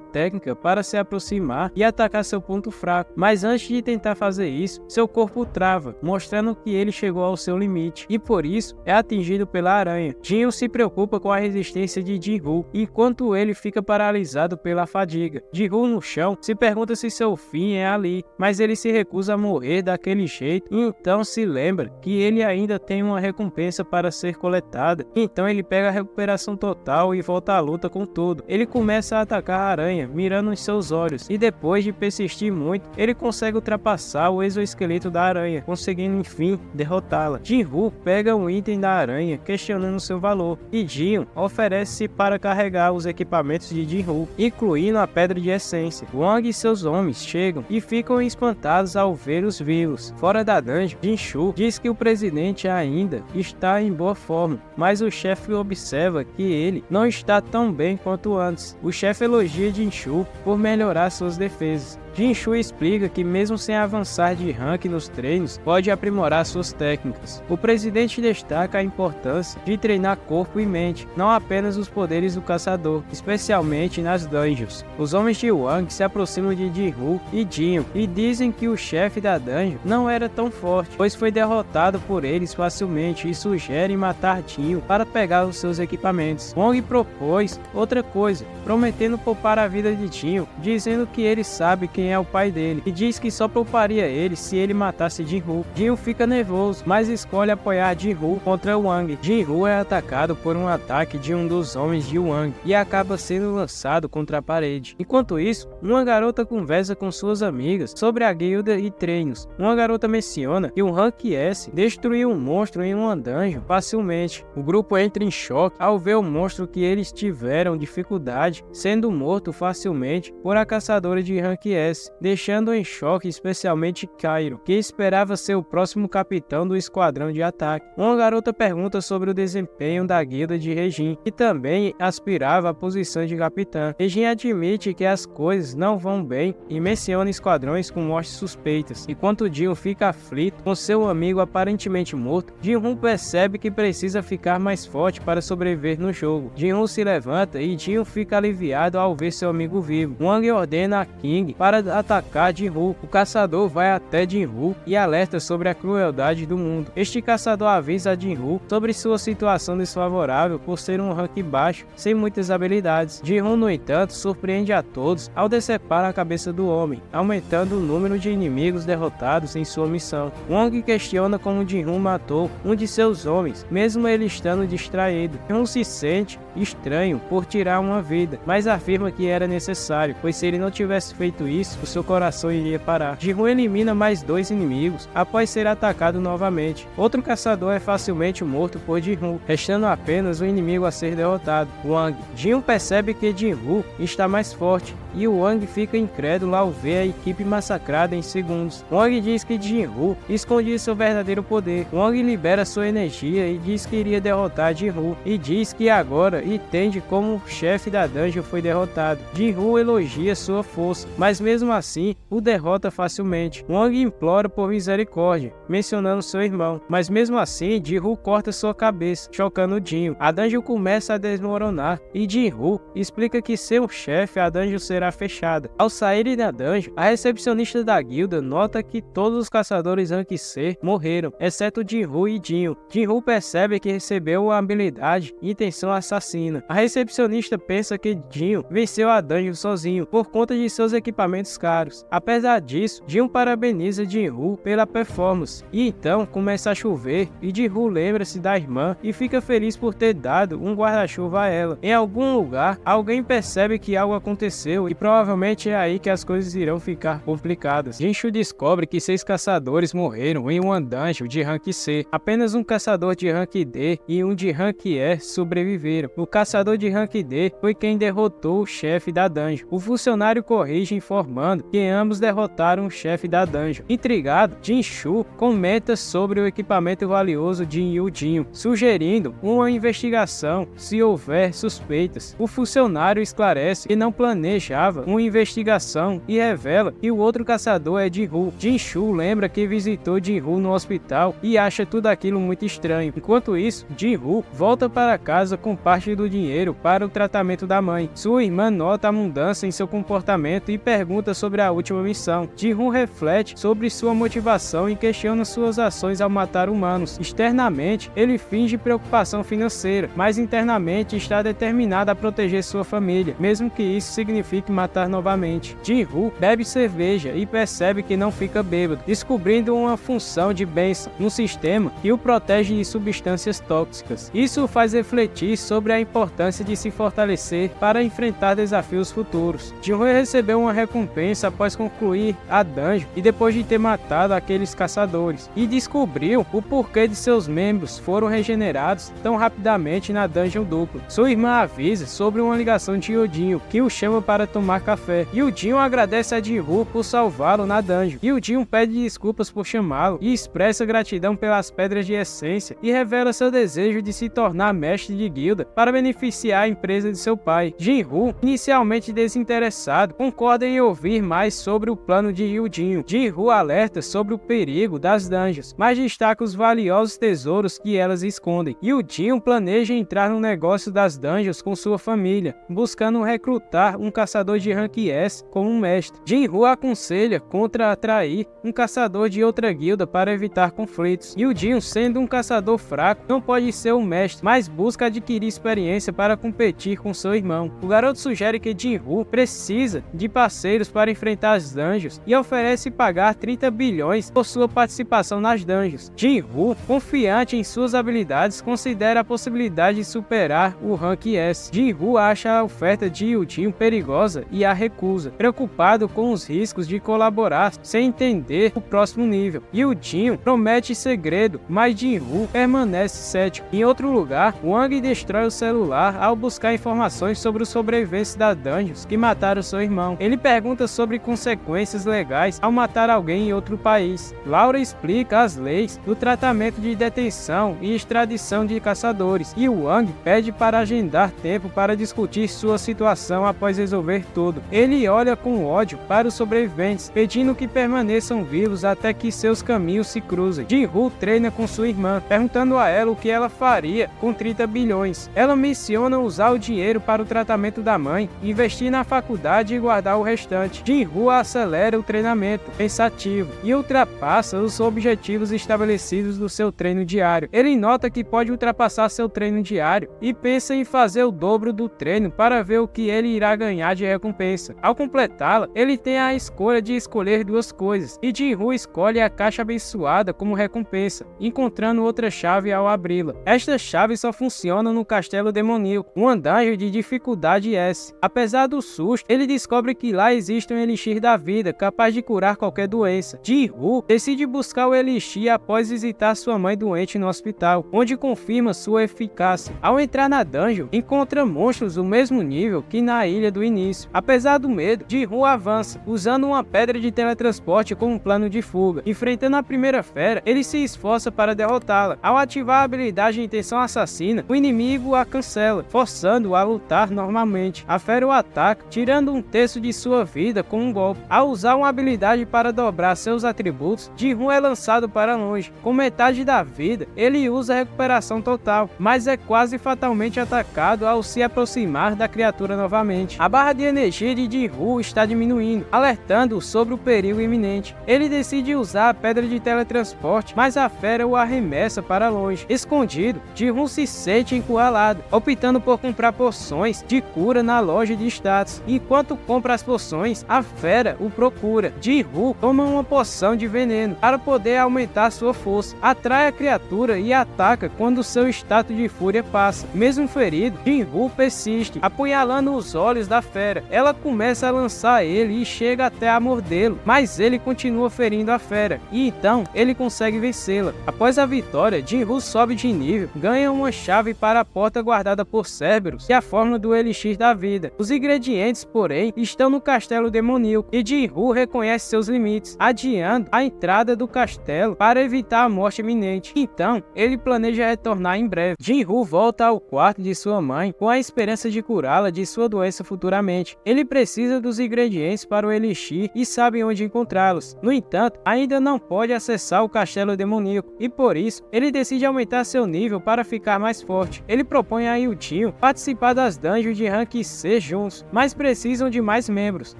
técnica para se aproximar e atacar seu ponto fraco, mas antes de tentar fazer isso, seu corpo trava, mostrando que ele chegou ao seu limite, e por isso é atingido pela aranha. Jin se preocupa com a resistência de Jin-Woo, enquanto ele fica paralisado pela fadiga. Jin-Woo no chão se pergunta se seu fim é ali, mas ele se recusa a morrer daquele jeito, e então se lembra que ele ainda tem uma recompensa para ser coletada. Então ele pega a recuperação total e volta à luta com tudo. Ele começa a atacar a aranha, mirando em seus olhos, e depois de persistir muito, ele consegue ultrapassar o exoesqueleto da aranha, conseguindo enfim derrotá-la. Jin-Woo pega um item da aranha, questionando seu valor, e Jin oferece-se para carregar os equipamentos de Jin-Woo, incluindo a pedra de essência. Wang e seus homens chegam e ficam espantados ao ver os vivos. Fora da dungeon, Jin-Shu diz que o presidente ainda está em boa forma, mas o chefe observa que ele não está tão bem quanto antes. O chefe elogia Jin-Shu por melhorar suas defesas. Jin-Shu explica que mesmo sem avançar de rank nos treinos, pode aprimorar suas técnicas. O presidente destaca a importância de treinar corpo e mente, não apenas os poderes do caçador, especialmente nas dungeons. Os homens de Wang se aproximam de Jin-Woo e Jin e dizem que o chefe da dungeon não era tão forte, pois foi derrotado por eles facilmente, e sugerem matar Jin para pegar os seus equipamentos. Wang propôs outra coisa, prometendo poupar a vida de Jin, dizendo que ele sabe quem é o pai dele, e diz que só pouparia ele se ele matasse Jin-Woo. Jin fica nervoso, mas escolhe apoiar Jin-Woo contra Wang. Jin-Woo é atacado por um ataque de um dos homens de Wang e acaba sendo lançado contra a parede. Enquanto isso, uma garota conversa com suas amigas sobre a guilda e treinos. Uma garota menciona que um Rank S destruiu um monstro em uma dungeon facilmente. O grupo entra em choque ao ver o monstro que eles tiveram dificuldade sendo morto facilmente por a caçadora de Rank S, deixando em choque especialmente Kairo, que esperava ser o próximo capitão do esquadrão de ataque. Uma garota pergunta sobre o desempenho da guilda de Regin, que também aspirava à posição de capitã. Regin admite que as coisas não vão bem e menciona esquadrões com mortes suspeitas. Enquanto Jin fica aflito com seu amigo aparentemente morto, Jin percebe que precisa ficar mais forte para sobreviver no jogo. Jin se levanta e Jin fica aliviado ao ver seu amigo vivo. Wang ordena a King para atacar Jin-Woo. O caçador vai até Jin-Woo e alerta sobre a crueldade do mundo. Este caçador avisa Jin-Woo sobre sua situação desfavorável por ser um rank baixo, sem muitas habilidades. Jin-Woo, no entanto, surpreende a todos ao decepar a cabeça do homem, aumentando o número de inimigos derrotados em sua missão. Wang questiona como Jin-Woo matou um de seus homens, mesmo ele estando distraído. Jin-Woo se sente estranho por tirar uma vida, mas afirma que era necessário, pois se ele não tivesse feito isso, o seu coração iria parar. Jin-Woo elimina mais 2 inimigos após ser atacado novamente. Outro caçador é facilmente morto por Jin-Woo, restando apenas um inimigo a ser derrotado, Wang. Jin percebe que Jin-Woo está mais forte e o Wang fica incrédulo ao ver a equipe massacrada em segundos. Wang diz que Jin-Woo escondia seu verdadeiro poder. Wang libera sua energia e diz que iria derrotar Jin-Woo, e diz que agora entende como o chefe da dungeon foi derrotado. Jin-Woo elogia sua força, mas mesmo assim o derrota facilmente. Wang implora por misericórdia, mencionando seu irmão, mas mesmo assim Jin-Woo corta sua cabeça, chocando Jin. A dungeon começa a desmoronar e Jin-Woo explica que sem o chefe a dungeon será fechada. Ao saírem da dungeon, a recepcionista da guilda nota que todos os caçadores Rank C morreram, exceto Jin-Woo e Jin. Jin-Woo percebe que recebeu uma habilidade intenção assassina. A recepcionista pensa que Jin venceu a dungeon sozinho por conta de seus equipamentos caros. Apesar disso, Jin parabeniza Jin-Woo pela performance, e então começa a chover e Jin-Woo lembra-se da irmã e fica feliz por ter dado um guarda-chuva a ela. Em algum lugar, alguém percebe que algo aconteceu e provavelmente é aí que as coisas irão ficar complicadas. Jin-Shu descobre que 6 caçadores morreram em uma dungeon de Rank C. Apenas um caçador de Rank D e um de Rank E sobreviveram. O caçador de Rank D foi quem derrotou o chefe da dungeon. O funcionário corrige informando informando que ambos derrotaram o chefe da dungeon. Intrigado, Jinshu comenta sobre o equipamento valioso de Yudinho, sugerindo uma investigação se houver suspeitas. O funcionário esclarece que não planejava uma investigação e revela que o outro caçador é Jinhu. Jinshu lembra que visitou Jinhu no hospital e acha tudo aquilo muito estranho. Enquanto isso, Jinhu volta para casa com parte do dinheiro para o tratamento da mãe. Sua irmã nota a mudança em seu comportamento e pergunta sobre a última missão. Jinhu reflete sobre sua motivação e questiona suas ações ao matar humanos. Externamente, ele finge preocupação financeira, mas internamente está determinado a proteger sua família, mesmo que isso signifique matar novamente. Jinhu bebe cerveja e percebe que não fica bêbado, descobrindo uma função de bênção no sistema que o protege de substâncias tóxicas. Isso o faz refletir sobre a importância de se fortalecer para enfrentar desafios futuros. Jinhu recebeu uma recompensa após concluir a dungeon e depois de ter matado aqueles caçadores, e descobriu o porquê de seus membros foram regenerados tão rapidamente na dungeon dupla. Sua irmã avisa sobre uma ligação de Yudinho, que o chama para tomar café. Yudinho agradece a Jinhu por salvá-lo na dungeon. Yudinho pede desculpas por chamá-lo e expressa gratidão pelas pedras de essência e revela seu desejo de se tornar mestre de guilda para beneficiar a empresa de seu pai. Jinhu, inicialmente desinteressado, concorda em ouvir mais sobre o plano de Yudinho. Jinhu alerta sobre o perigo das dungeons, mas destaca os valiosos tesouros que elas escondem. Yudinho planeja entrar no negócio das dungeons com sua família, buscando recrutar um caçador de rank S como um mestre. Jinhu aconselha contra atrair um caçador de outra guilda para evitar conflitos. Yudinho, sendo um caçador fraco, não pode ser um mestre, mas busca adquirir experiência para competir com seu irmão. O garoto sugere que Jinhu precisa de parceiros para enfrentar as dungeons e oferece pagar 30 bilhões por sua participação nas dungeons. Jinhu, confiante em suas habilidades, considera a possibilidade de superar o rank S. Jinhu acha a oferta de Yudinho perigosa e a recusa, preocupado com os riscos de colaborar sem entender o próximo nível. Yudinho promete segredo, mas Jinhu permanece cético. Em outro lugar, Wang destrói o celular ao buscar informações sobre os sobreviventes da dungeons que mataram seu irmão. Ele pergunta sobre consequências legais ao matar alguém em outro país. Laura explica as leis do tratamento de detenção e extradição de caçadores, e Wang pede para agendar tempo para discutir sua situação após resolver tudo. Ele olha com ódio para os sobreviventes, pedindo que permaneçam vivos até que seus caminhos se cruzem. Jinhu treina com sua irmã, perguntando a ela o que ela faria com 30 bilhões. Ela menciona usar o dinheiro para o tratamento da mãe, investir na faculdade e guardar o restante. Jinhu acelera o treinamento, pensativo, e ultrapassa os objetivos estabelecidos do seu treino diário. Ele nota que pode ultrapassar seu treino diário e pensa em fazer o dobro do treino para ver o que ele irá ganhar de recompensa. Ao completá-la, ele tem a escolha de escolher duas coisas, e Jinhu escolhe a caixa abençoada como recompensa, encontrando outra chave ao abri-la. Esta chave só funciona no castelo demoníaco, um dungeon de dificuldade S. Apesar do susto, ele descobre que lá existe um elixir da vida, capaz de curar qualquer doença. Jinhu decide buscar o elixir após visitar sua mãe doente no hospital, onde confirma sua eficácia. Ao entrar na dungeon, encontra monstros do mesmo nível que na ilha do início. Apesar do medo, Jinhu avança, usando uma pedra de teletransporte como um plano de fuga. Enfrentando a primeira fera, ele se esforça para derrotá-la. Ao ativar a habilidade de intenção assassina, o inimigo a cancela, forçando-o a lutar normalmente. A fera o ataca, tirando um terço de sua vida com um golpe. Ao usar uma habilidade para dobrar seus atributos, Jinhu é lançado para longe. Com metade da vida, ele usa a recuperação total, mas é quase fatalmente atacado ao se aproximar da criatura novamente. A barra de energia de Jinhu está diminuindo, alertando-o sobre o perigo iminente. Ele decide usar a pedra de teletransporte, mas a fera o arremessa para longe. Escondido, Jinhu se sente encurralado, optando por comprar poções de cura na loja de status. Enquanto compra as poções, a fera o procura. Jinhu toma uma poção de veneno para poder aumentar sua força, atrai a criatura e ataca quando seu status de fúria passa. Mesmo ferido, Jinhu persiste, apunhalando os olhos da fera. Ela começa a lançar ele e chega até a mordê-lo, mas ele continua ferindo a fera, e então ele consegue vencê-la. Após a vitória, Jinhu sobe de nível, ganha uma chave para a porta guardada por Cerberus e a fórmula do elixir da vida. Os ingredientes, porém, estão no castelo castelo demoníaco e Jin-Woo reconhece seus limites, adiando a entrada do castelo para evitar a morte iminente. Então, ele planeja retornar em breve. Jin-Woo volta ao quarto de sua mãe com a esperança de curá-la de sua doença futuramente. Ele precisa dos ingredientes para o elixir e sabe onde encontrá-los. No entanto, ainda não pode acessar o castelo demoníaco e por isso, ele decide aumentar seu nível para ficar mais forte. Ele propõe a Yujin participar das dungeons de rank C juntos, mas precisam de mais membros.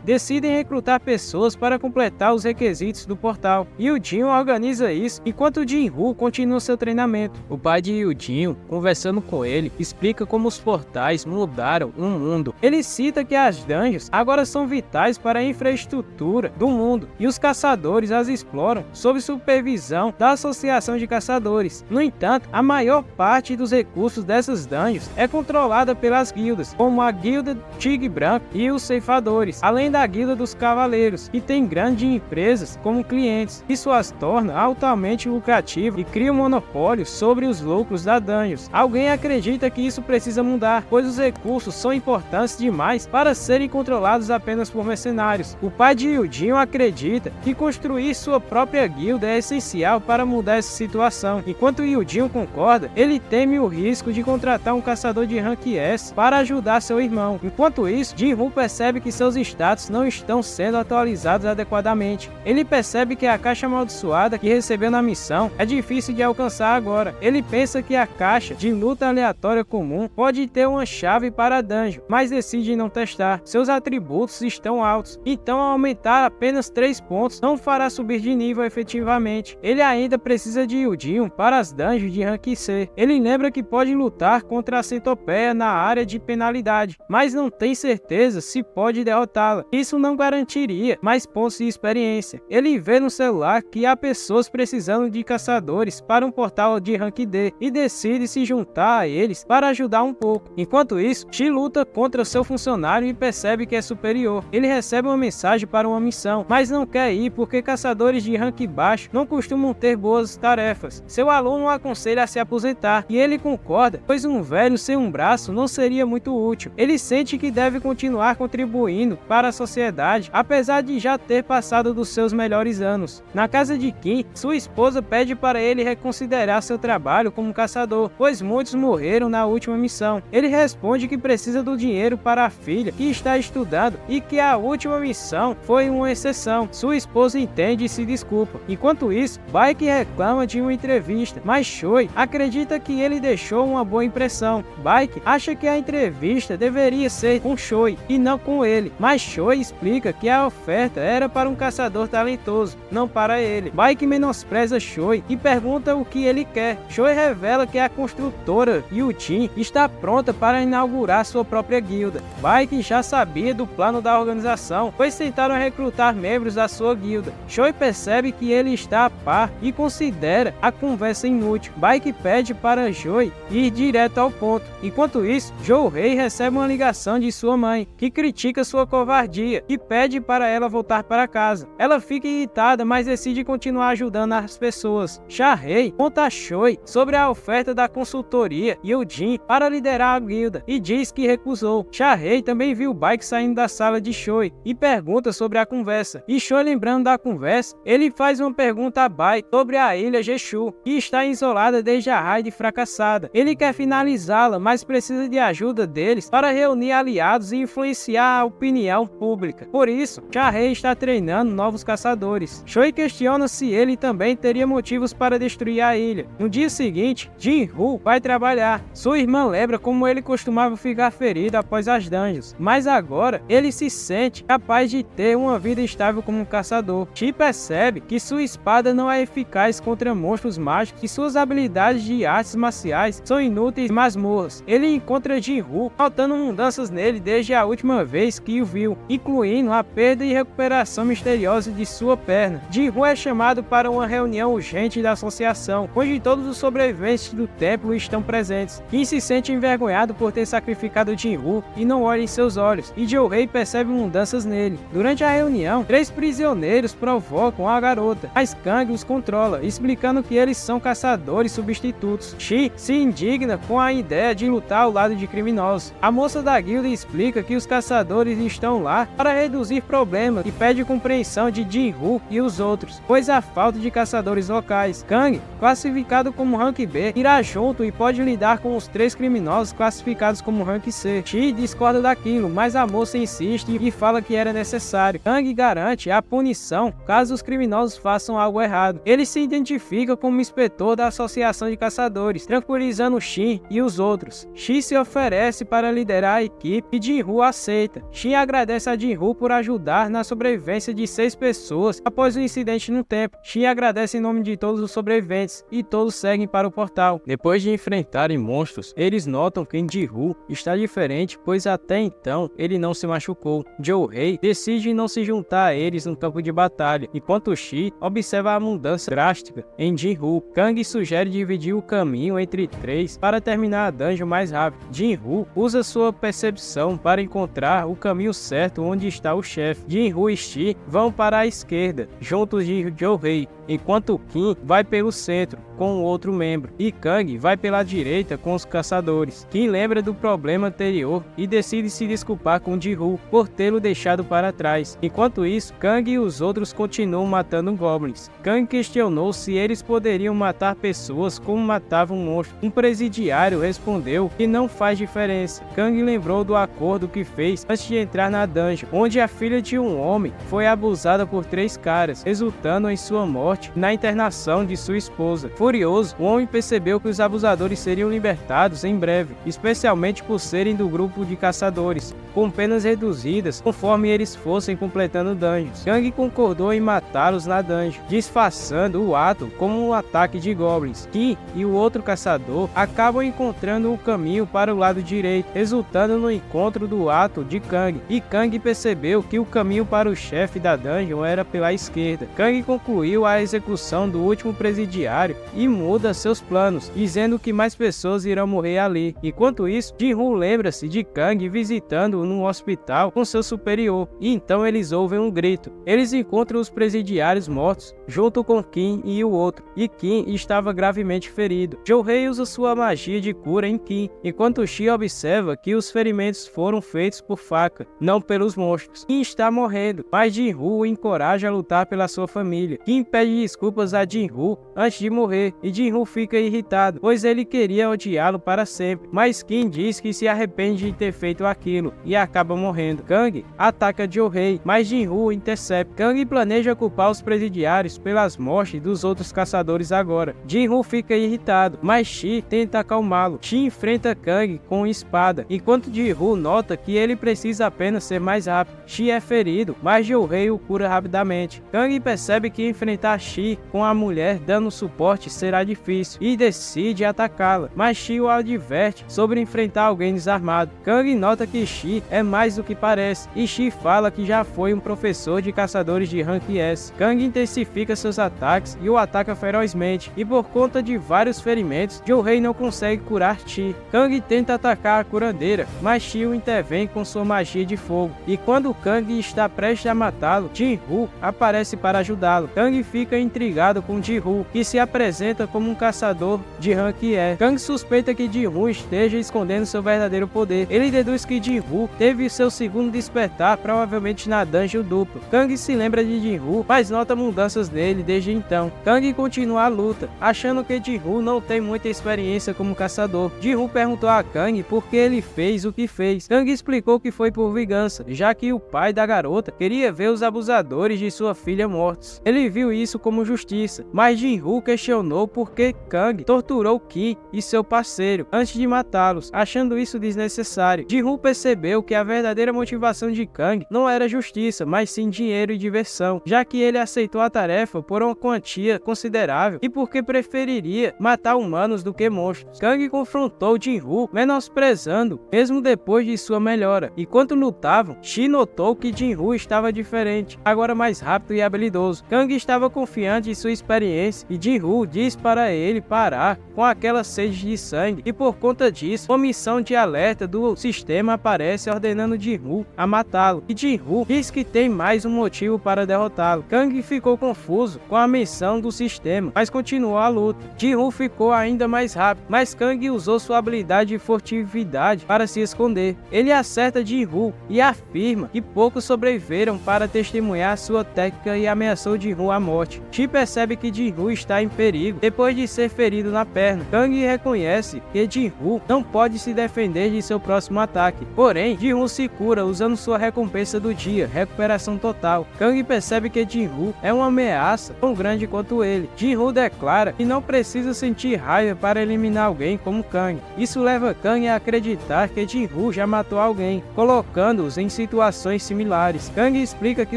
Decidem recrutar pessoas para completar os requisitos do portal. Yujin organiza isso enquanto Jin-Woo continua seu treinamento. O pai de Yujin, conversando com ele, explica como os portais mudaram o mundo. Ele cita que as dungeons agora são vitais para a infraestrutura do mundo e os caçadores as exploram sob supervisão da Associação de Caçadores. No entanto, a maior parte dos recursos dessas dungeons é controlada pelas guildas, como a Guilda Tigre Branco e os Ceifadores, além da Guilda dos Cavaleiros, que tem grandes empresas como clientes. Isso as torna altamente lucrativas e cria um monopólio sobre os lucros da dungeons. Alguém acredita que isso precisa mudar, pois os recursos são importantes demais para serem controlados apenas por mercenários. O pai de Yujin acredita que construir sua própria guilda é essencial para mudar essa situação. Enquanto Yujin concorda, ele teme o risco de contratar um caçador de rank S para ajudar seu irmão. Enquanto isso, Jin-Woo percebe que seus status não estão sendo atualizados adequadamente. Ele percebe que a caixa amaldiçoada que recebeu na missão é difícil de alcançar agora. Ele pensa que a caixa de luta aleatória comum pode ter uma chave para a dungeon, mas decide não testar. Seus atributos estão altos, então aumentar apenas 3 pontos não fará subir de nível efetivamente. Ele ainda precisa de Yujin para as dungeons de rank C. Ele lembra que pode lutar contra a centopeia na área de penalidade, mas não tem certeza se pode derrotá-la. Isso não garantiria mais pontos de experiência. Ele vê no celular que há pessoas precisando de caçadores para um portal de rank D e decide se juntar a eles para ajudar um pouco. Enquanto isso, Chi luta contra seu funcionário e percebe que é superior. Ele recebe uma mensagem para uma missão, mas não quer ir porque caçadores de rank baixo não costumam ter boas tarefas. Seu aluno o aconselha a se aposentar e ele concorda, pois um velho sem um braço não seria muito útil. Ele sente que deve continuar contribuindo para a sociedade, apesar de já ter passado dos seus melhores anos. Na casa de Kim, sua esposa pede para ele reconsiderar seu trabalho como caçador, pois muitos morreram na última missão. Ele responde que precisa do dinheiro para a filha que está estudando e que a última missão foi uma exceção. Sua esposa entende e se desculpa. Enquanto isso, Baek reclama de uma entrevista, mas Choi acredita que ele deixou uma boa impressão. Baek acha que a entrevista deveria ser com Choi e não com ele, mas Choi explica que a oferta era para um caçador talentoso, não para ele. Baek menospreza Choi e pergunta o que ele quer. Choi revela que a construtora Yujin está pronta para inaugurar sua própria guilda. Baek já sabia do plano da organização, pois tentaram recrutar membros da sua guilda. Choi percebe que ele está a par e considera a conversa inútil. Baek pede para Choi ir direto ao ponto. Enquanto isso, Jo-hei recebe uma ligação de sua mãe, que critica sua covardia e pede para ela voltar para casa. Ela fica irritada, mas decide continuar ajudando as pessoas. Cha-hei conta a Choi sobre a oferta da consultoria Yujin para liderar a guilda e diz que recusou. Cha-hei também viu Baek saindo da sala de Choi e pergunta sobre a conversa. E Choi, lembrando da conversa, ele faz uma pergunta a Baek sobre a ilha Jeju, que está isolada desde a raid fracassada. Ele quer finalizá-la, mas precisa de ajuda deles para reunir aliados e influenciar a opinião pública. Por isso, Cha-hei está treinando novos caçadores. Choi questiona se ele também teria motivos para destruir a ilha. No dia seguinte, Jin-Woo vai trabalhar. Sua irmã lembra como ele costumava ficar ferido após as dungeons, mas agora ele se sente capaz de ter uma vida estável como um caçador. Chi percebe que sua espada não é eficaz contra monstros mágicos e suas habilidades de artes marciais são inúteis em masmorras. Ele encontra Jin-Woo, notando mudanças nele desde a última vez que o viu, incluindo a perda e recuperação misteriosa de sua perna. Jin-Woo é chamado para uma reunião urgente da associação, onde todos os sobreviventes do templo estão presentes. Kim se sente envergonhado por ter sacrificado Jin-Woo e não olha em seus olhos, e Jo-hei percebe mudanças nele. Durante a reunião, 3 prisioneiros provocam a garota, mas Kang os controla, explicando que eles são caçadores substitutos. Chi se indigna com a ideia de lutar ao lado de criminosos. A moça da guilda explica que os caçadores estão lá para reduzir problemas e pede compreensão de Jin-Woo e os outros, pois há falta de caçadores locais. Kang, classificado como Rank B, irá junto e pode lidar com os 3 criminosos classificados como Rank C. Shi discorda daquilo, mas a moça insiste e fala que era necessário. Kang garante a punição caso os criminosos façam algo errado. Ele se identifica como inspetor da Associação de Caçadores, tranquilizando Shin e os outros. Shi se oferece para liderar a equipe e Jin-Woo aceita. Shin agradece a Jin-Woo por ajudar na sobrevivência de 6 pessoas após o incidente no templo. Shin agradece em nome de todos os sobreviventes e todos seguem para o portal. Depois de enfrentarem monstros, eles notam que Jin-Woo está diferente, pois até então ele não se machucou. Joe-Rei decide não se juntar a eles no campo de batalha, enquanto Shi observa a mudança drástica em Jin-Woo. Kang sugere dividir o caminho entre 3 para terminar a dungeon mais rápido. Jin-Woo usa sua percepção para encontrar o caminho certo onde está o chefe. Jin-Woo e Shi vão para a esquerda, juntos de Joe-Rei, enquanto Kim vai pelo centro com o outro membro e Kang vai pela direita com os caçadores. Kim lembra do problema anterior e decide se desculpar com Jin-Woo por tê-lo deixado para trás. Enquanto isso, Kang e os outros continuam matando goblins. Kang questionou se eles poderiam matar pessoas como matavam monstros. Um presidiário respondeu que não faz diferença. Kang lembrou do acordo que fez antes de entrar na dungeon, onde a filha de um homem foi abusada por 3 caras, resultando em sua morte na internação de sua esposa. Furioso, o homem percebeu que os abusadores seriam libertados em breve, especialmente por serem do grupo de caçadores, com penas reduzidas conforme eles fossem completando dungeons. Kang concordou em matá-los na dungeon, disfarçando o ato como um ataque de goblins. Kim e o outro caçador acabam encontrando o caminho para o lado direito, resultando no encontro do ato de Kang, e Kang percebeu que o caminho para o chefe da dungeon era pela esquerda. Kang concluiu a execução do último presidiário e muda seus planos, dizendo que mais pessoas irão morrer ali. Enquanto isso, Jin-Woo lembra-se de Kang visitando num hospital com seu superior, e então eles ouvem um grito. Eles encontram os presidiários mortos, junto com Kim e o outro, e Kim estava gravemente ferido. Joe-Rei usa sua magia de cura em Kim, enquanto Shi observa que os ferimentos foram feitos por faca, não pelos monstros. Kim está morrendo, mas Jin-Woo o encoraja a lutar pela sua família. Kim pede desculpas a Jin-Woo antes de morrer, e Jin-Woo fica irritado, pois ele queria odiá-lo para sempre, mas Kim diz que se arrepende de ter feito aquilo, e acaba morrendo. Kang ataca Joe-Rei, mas Jin-Woo intercepta. Kang planeja culpar os presidiários pelas mortes dos outros caçadores agora. Jin-Woo fica irritado, mas Shi tenta acalmá-lo. Shi enfrenta Kang com espada, enquanto Jin-Woo nota que ele precisa apenas ser mais rápido. Shi é ferido, mas Joe-Rei o cura rapidamente. Kang percebe que enfrentar Shi com a mulher dando suporte será difícil e decide atacá-la, mas Shi o adverte sobre enfrentar alguém desarmado. Kang nota que Shi é mais do que parece, e Shi fala que já foi um professor de caçadores de Rank S. Kang intensifica seus ataques e o ataca ferozmente, e por conta de vários ferimentos, Joe-Rei não consegue curar Shi. Kang tenta atacar a curandeira, mas Shi o intervém com sua magia de fogo, e quando Kang está prestes a matá-lo, Jin-Woo aparece para ajudá-lo. Kang fica intrigado com Jin-Woo, que se apresenta como um caçador de Rank E. Kang suspeita que Jin-Woo esteja escondendo seu verdadeiro poder. Ele deduz que Jin-Woo teve seu segundo despertar, provavelmente na dungeon duplo. Kang se lembra de Jin-Woo, mas nota mudanças nele desde então. Kang continua a luta, achando que Jin-Woo não tem muita experiência como caçador. Jin-Woo perguntou a Kang por que ele fez o que fez. Kang explicou que foi por vingança, já que o pai da garota queria ver os abusadores de sua filha mortos. Ele viu isso como justiça, mas Jin-Woo questionou por que Kang torturou Kim e seu parceiro antes de matá-los, achando isso desnecessário. Jin-Woo percebeu que a verdadeira motivação de Kang não era justiça, mas sim dinheiro e diversão, já que ele aceitou a tarefa por uma quantia considerável e porque preferiria matar humanos do que monstros. Kang confrontou Jin-Woo, menosprezando, mesmo depois de sua melhora. Enquanto lutavam, Shi notou que Jin-Woo estava diferente, agora mais rápido e habilidoso. Kang estava confiante em sua experiência e Jin-Woo diz para ele parar com aquela sede de sangue, e por conta disso, uma missão de alerta do sistema aparece aparece ordenando Jin-Woo a matá-lo, e Jin-Woo diz que tem mais um motivo para derrotá-lo. Kang ficou confuso com a menção do sistema, mas continuou a luta. Jin-Woo ficou ainda mais rápido, mas Kang usou sua habilidade de furtividade para se esconder. Ele acerta Jin-Woo e afirma que poucos sobreviveram para testemunhar sua técnica e ameaçou Jin-Woo à morte. Chi percebe que Jin-Woo está em perigo depois de ser ferido na perna. Kang reconhece que Jin-Woo não pode se defender de seu próximo ataque. Porém, Jin-Woo se cura usando sua recompensa do dia, recuperação total. Kang percebe que Jin-Woo é uma ameaça tão grande quanto ele. Jin-Woo declara que não precisa sentir raiva para eliminar alguém como Kang. Isso leva Kang a acreditar que Jin-Woo já matou alguém, colocando-os em situações similares. Kang explica que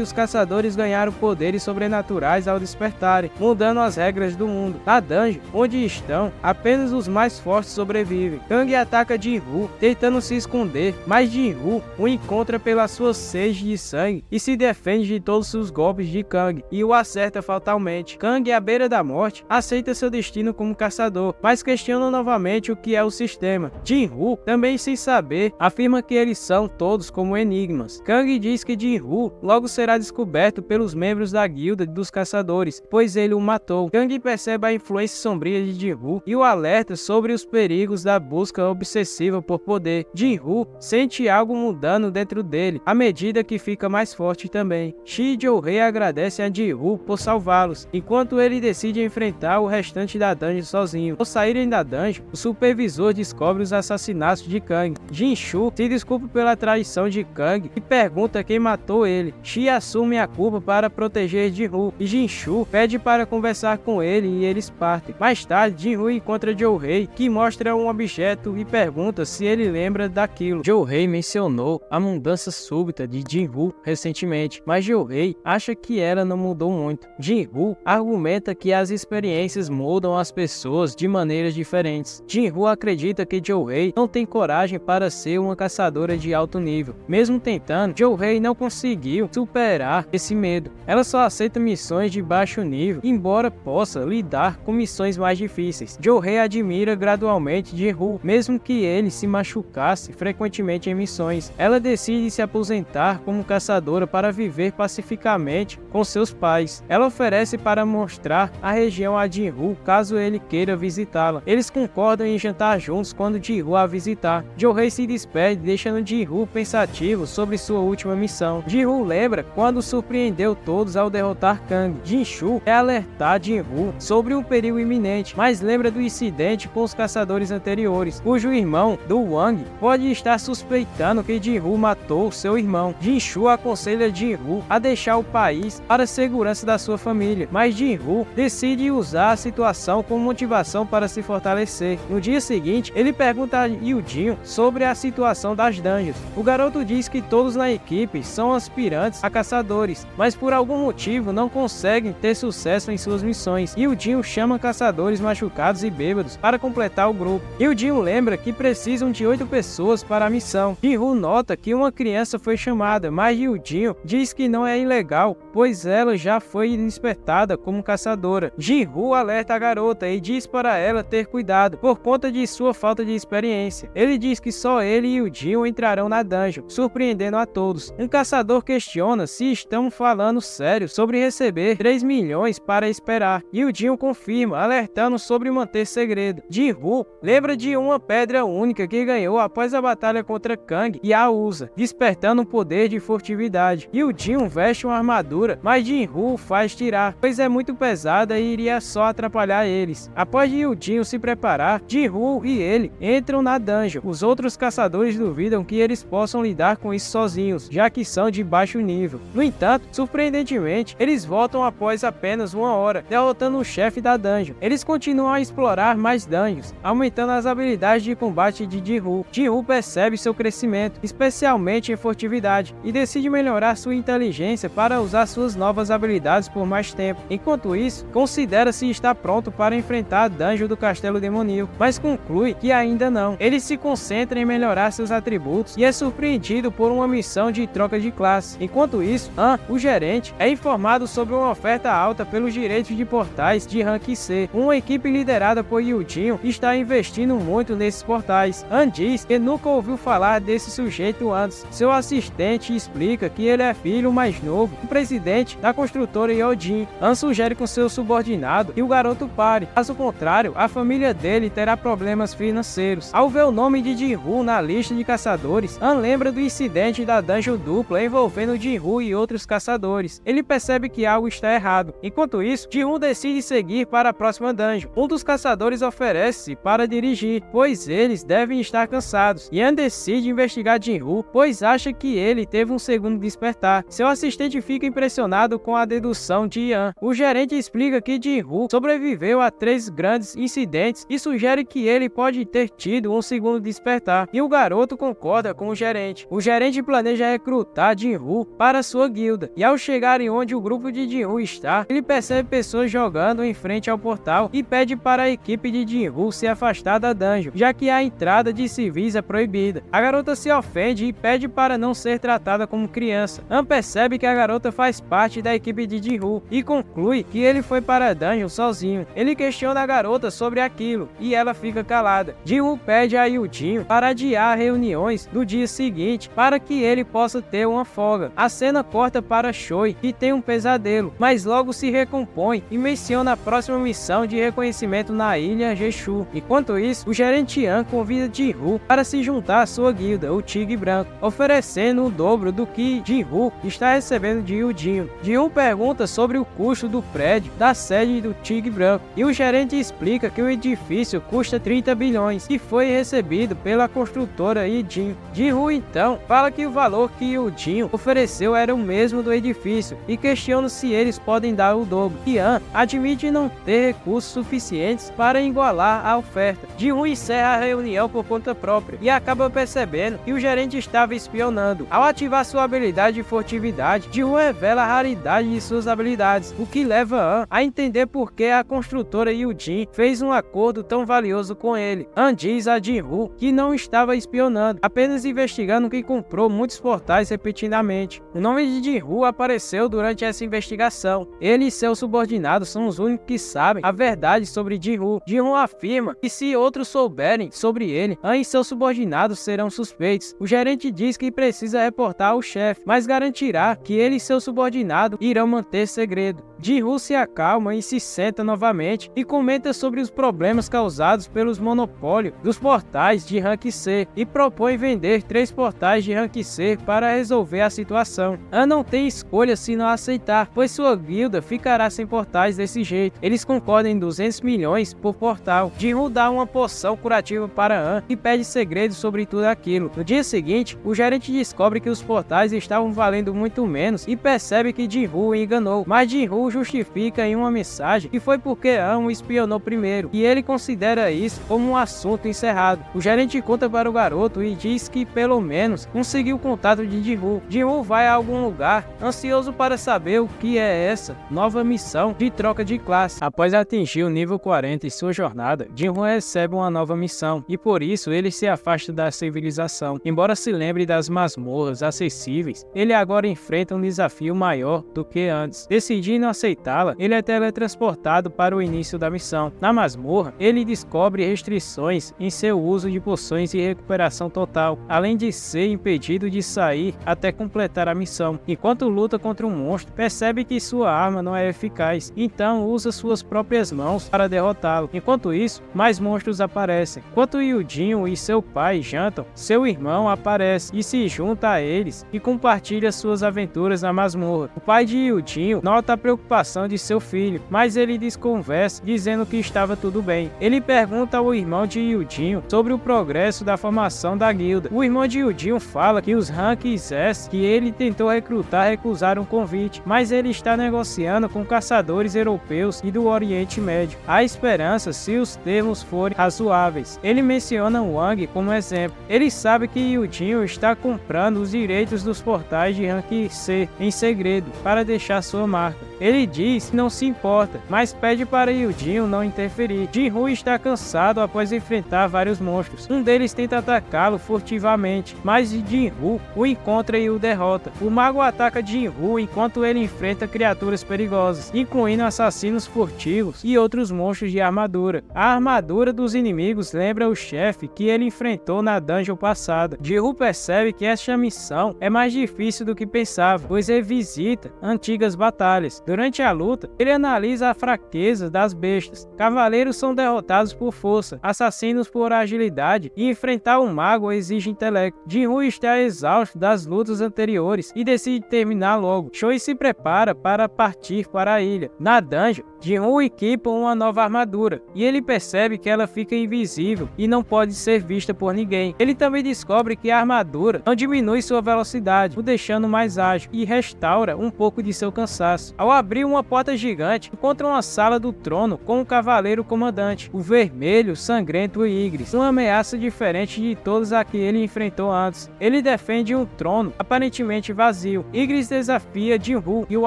os caçadores ganharam poderes sobrenaturais ao despertarem, mudando as regras do mundo. Na dungeon onde estão, apenas os mais fortes sobrevivem. Kang ataca Jin-Woo, tentando se esconder, mas Jin-Woo o encontra pela sua sede de sangue e se defende de todos os golpes de Kang e o acerta fatalmente. Kang, à beira da morte, aceita seu destino como caçador, mas questiona novamente o que é o sistema. Jin-Woo, também sem saber, afirma que eles são todos como enigmas. Kang diz que Jin-Woo logo será descoberto pelos membros da guilda dos caçadores, pois ele o matou. Kang percebe a influência sombria de Jin-Woo e o alerta sobre os perigos da busca obsessiva por poder. Jin-Woo sente algo mudando dentro dele à medida que fica mais forte também. Chi e Joe agradecem a Jin-Woo por salvá-los, enquanto ele decide enfrentar o restante da dungeon sozinho. Ao saírem da dungeon, o supervisor descobre os assassinatos de Kang. Jin-Shu se desculpa pela traição de Kang e pergunta quem matou ele. Chi assume a culpa para proteger Jin-Woo e Jin-Shu pede para conversar com ele e eles partem. Mais tarde, Jin-Woo encontra Joe, que mostra um objeto e pergunta se ele lembra daquilo. Joe mencionou a mudança súbita de Jin-Woo recentemente, mas Joe acha que ela não mudou muito. Jin-Woo argumenta que as experiências mudam as pessoas de maneiras diferentes. Jin-Woo acredita que Joe não tem coragem para ser uma caçadora de alto nível. Mesmo tentando, Joe não conseguiu superar esse medo. Ela só aceita missões de baixo nível, embora possa lidar com missões mais difíceis. Joe admira gradualmente Jin-Woo, mesmo que ele se machucasse frequentemente em missões. Ela decide se aposentar como caçadora para viver pacificamente com seus pais. Ela oferece para mostrar a região a Jin-Woo caso ele queira visitá-la. Eles concordam em jantar juntos quando Jin-Woo a visitar. Joe se despede, deixando Jin-Woo pensativo sobre sua última missão. Jin-Woo lembra quando surpreendeu todos ao derrotar Kang. Jin-Shu é alertar Jin-Woo sobre um perigo iminente, mas lembra do incidente com os caçadores anteriores, cujo irmão, do Wang, pode estar suspeitando que Jin-Woo matou seu irmão. Jin-Shu aconselha Jin-Woo a deixar o país para a segurança da sua família, mas Jin-Woo decide usar a situação como motivação para se fortalecer. No dia seguinte, ele pergunta a Yujin sobre a situação das dungeons. O garoto diz que todos na equipe são aspirantes a caçadores, mas por algum motivo não conseguem ter sucesso em suas missões. Yujin chama caçadores machucados e bêbados para completar o grupo. Yujin lembra que precisam de 8 pessoas para a missão. Jin-Woo nota que uma criança foi chamada, mas Yujin diz que não é ilegal, pois ela já foi despertada como caçadora. Jin-Woo alerta a garota e diz para ela ter cuidado por conta de sua falta de experiência. Ele diz que só ele e Yujin entrarão na dungeon, surpreendendo a todos. Um caçador questiona se estão falando sério sobre receber 3 milhões para esperar. Yujin confirma, alertando sobre manter segredo. Jin-Woo lembra de uma pedra única que ganhou após a batalha contra Kang e a usa, despertando um poder de furtividade. Yujin veste uma armadura, mas Jin-Woo faz tirar, pois é muito pesada e iria só atrapalhar eles. Após Yujin se preparar, Jin-Woo e ele entram na dungeon. Os outros caçadores duvidam que eles possam lidar com isso sozinhos, já que são de baixo nível. No entanto, surpreendentemente, eles voltam após apenas uma hora, derrotando o chefe da dungeon. Eles continuam a explorar mais dungeons, aumentando as habilidades de combate de Jin-Woo. Jin-Woo percebe seu crescimento, especialmente em furtividade, e decide melhorar sua inteligência para usar suas novas habilidades por mais tempo. Enquanto isso, considera-se estar pronto para enfrentar a dungeon do Castelo Demoníaco, mas conclui que ainda não. Ele se concentra em melhorar seus atributos e é surpreendido por uma missão de troca de classe. Enquanto isso, Han, o gerente, é informado sobre uma oferta alta pelos direitos de portais de Rank C. Uma equipe liderada por Yujin está investindo muito nesses portais. Han diz que nunca ouviu falar desse esse sujeito antes. Seu assistente explica que ele é filho mais novo do presidente da construtora Yojin. An sugere com seu subordinado que o garoto pare, caso contrário, a família dele terá problemas financeiros. Ao ver o nome de Jin-Woo na lista de caçadores, An lembra do incidente da dungeon dupla envolvendo Jin-Woo e outros caçadores. Ele percebe que algo está errado. Enquanto isso, Jin-Woo decide seguir para a próxima dungeon. Um dos caçadores oferece-se para dirigir, pois eles devem estar cansados. Yan decide investigar Jin-Woo, pois acha que ele teve um segundo despertar. Seu assistente fica impressionado com a dedução de Yan. O gerente explica que Jin-Woo sobreviveu a 3 grandes incidentes e sugere que ele pode ter tido um segundo despertar, e o garoto concorda com o gerente. O gerente planeja recrutar Jin-Woo para sua guilda, e ao chegarem onde o grupo de Jin-Woo está, ele percebe pessoas jogando em frente ao portal e pede para a equipe de Jin-Woo se afastar da dungeon, já que a entrada de civis é proibida. A garota se ofende e pede para não ser tratada como criança. An percebe que a garota faz parte da equipe de Jin-Woo e conclui que ele foi para a dungeon sozinho. Ele questiona a garota sobre aquilo e ela fica calada. Jin-Woo pede a Yujinho para adiar reuniões do dia seguinte para que ele possa ter uma folga. A cena corta para Choi, que tem um pesadelo, mas logo se recompõe e menciona a próxima missão de reconhecimento na ilha Jeju. Enquanto isso, o gerente An convida Jin-Woo para se juntar à sua guilda, o Tigre Branco, oferecendo o dobro do que Jin-Woo está recebendo de Yujinho. Jin-Woo pergunta sobre o custo do prédio da sede do Tigre Branco, e o gerente explica que o edifício custa 30 bilhões e foi recebido pela construtora Yijin. Jin-Woo então fala que o valor que Yujinho ofereceu era o mesmo do edifício e questiona se eles podem dar o dobro. Yan admite não ter recursos suficientes para igualar a oferta. Jin-Woo encerra a reunião por conta própria e acaba percebendo que o gerente estava espionando. Ao ativar sua habilidade de furtividade, Jin-Woo revela a raridade de suas habilidades, o que leva An a entender por que a construtora Yujin fez um acordo tão valioso com ele. An diz a Jin-Woo que não estava espionando, apenas investigando que comprou muitos portais repetidamente. O nome de Jin-Woo apareceu durante essa investigação. Ele e seus subordinados são os únicos que sabem a verdade sobre Jin-Woo. Jin-Woo afirma que se outros souberem sobre ele, An e seus subordinados serão suspeitos. O gerente diz que precisa reportar ao chefe, mas garantirá que ele e seu subordinado irão manter segredo. Jin-Woo se acalma e se senta novamente e comenta sobre os problemas causados pelos monopólios dos portais de Rank C e propõe vender 3 portais de Rank C para resolver a situação. An não tem escolha se não aceitar, pois sua guilda ficará sem portais desse jeito. Eles concordam em 200 milhões por portal. Jin-Woo dá uma poção curativa para An e pede segredos sobre tudo aquilo. No dia seguinte, o gerente descobre que os portais estavam valendo muito menos e percebe que Jin-Woo o enganou, mas Jin-Woo justifica em uma mensagem que foi porque An o espionou primeiro, e ele considera isso como um assunto encerrado. O gerente conta para o garoto e diz que pelo menos conseguiu o contato de Jin-Woo. Jin-Woo vai a algum lugar, ansioso para saber o que é essa nova missão de troca de classe. Após atingir o nível 40 em sua jornada, Jin-Woo recebe uma nova missão, e por isso ele se afasta da civilização. Embora se lembre das masmorras acessíveis, ele agora enfrenta um desafio maior do que antes. Decidindo aceitá-la, ele é teletransportado para o início da missão. Na masmorra, ele descobre restrições em seu uso de poções de recuperação total, além de ser impedido de sair até completar a missão. Enquanto luta contra um monstro, percebe que sua arma não é eficaz, então usa suas próprias mãos para derrotá-lo. Enquanto isso, mais monstros aparecem. Enquanto Yujinho e seu pai jantam, seu irmão aparece e se junta a eles e compartilha suas aventuras na masmorra. O pai de Yujinho nota a preocupação de seu filho, mas ele desconversa, dizendo que estava tudo bem. Ele pergunta ao irmão de Yujinho sobre o progresso da formação da guilda. O irmão de Yujinho fala que os ranks S que ele tentou recrutar recusaram o convite, mas ele está negociando com caçadores europeus e do Oriente Médio. Há esperança se os termos forem razoáveis. Ele menciona Wang como exemplo. Ele sabe que Yujinho está comprando os direitos dos portais de rank C em segredo para deixar sua marca. Ele diz que não se importa, mas pede para Yudinho não interferir. Jinwoo está cansado após enfrentar vários monstros. Um deles tenta atacá-lo furtivamente, mas Jinwoo o encontra e o derrota. O mago ataca Jinwoo enquanto ele enfrenta criaturas perigosas, incluindo assassinos furtivos e outros monstros de armadura. A armadura dos inimigos lembra o chefe que ele enfrentou na dungeon passada. Jinwoo percebe que esta missão é mais difícil do que pensava, pois ele visita antigas batalhas. Durante a luta, ele analisa a fraqueza das bestas. Cavaleiros são derrotados por força, assassinos por agilidade, e enfrentar um mago exige intelecto. Jinwoo está exausto das lutas anteriores e decide terminar logo. Choi se prepara para partir para a ilha. Na dungeon, Jinwoo equipa uma nova armadura, e ele percebe que ela fica invisível e não pode ser vista por ninguém. Ele também descobre que a armadura não diminui sua velocidade, o deixando mais ágil, e restaura um pouco de seu cansaço. Ao abrir uma porta gigante, encontra uma sala do trono com um cavaleiro comandante, o vermelho, sangrento Ygritte, uma ameaça diferente de todas a que ele enfrentou antes. Ele defende um trono aparentemente vazio. Ygritte desafia Jinwoo e o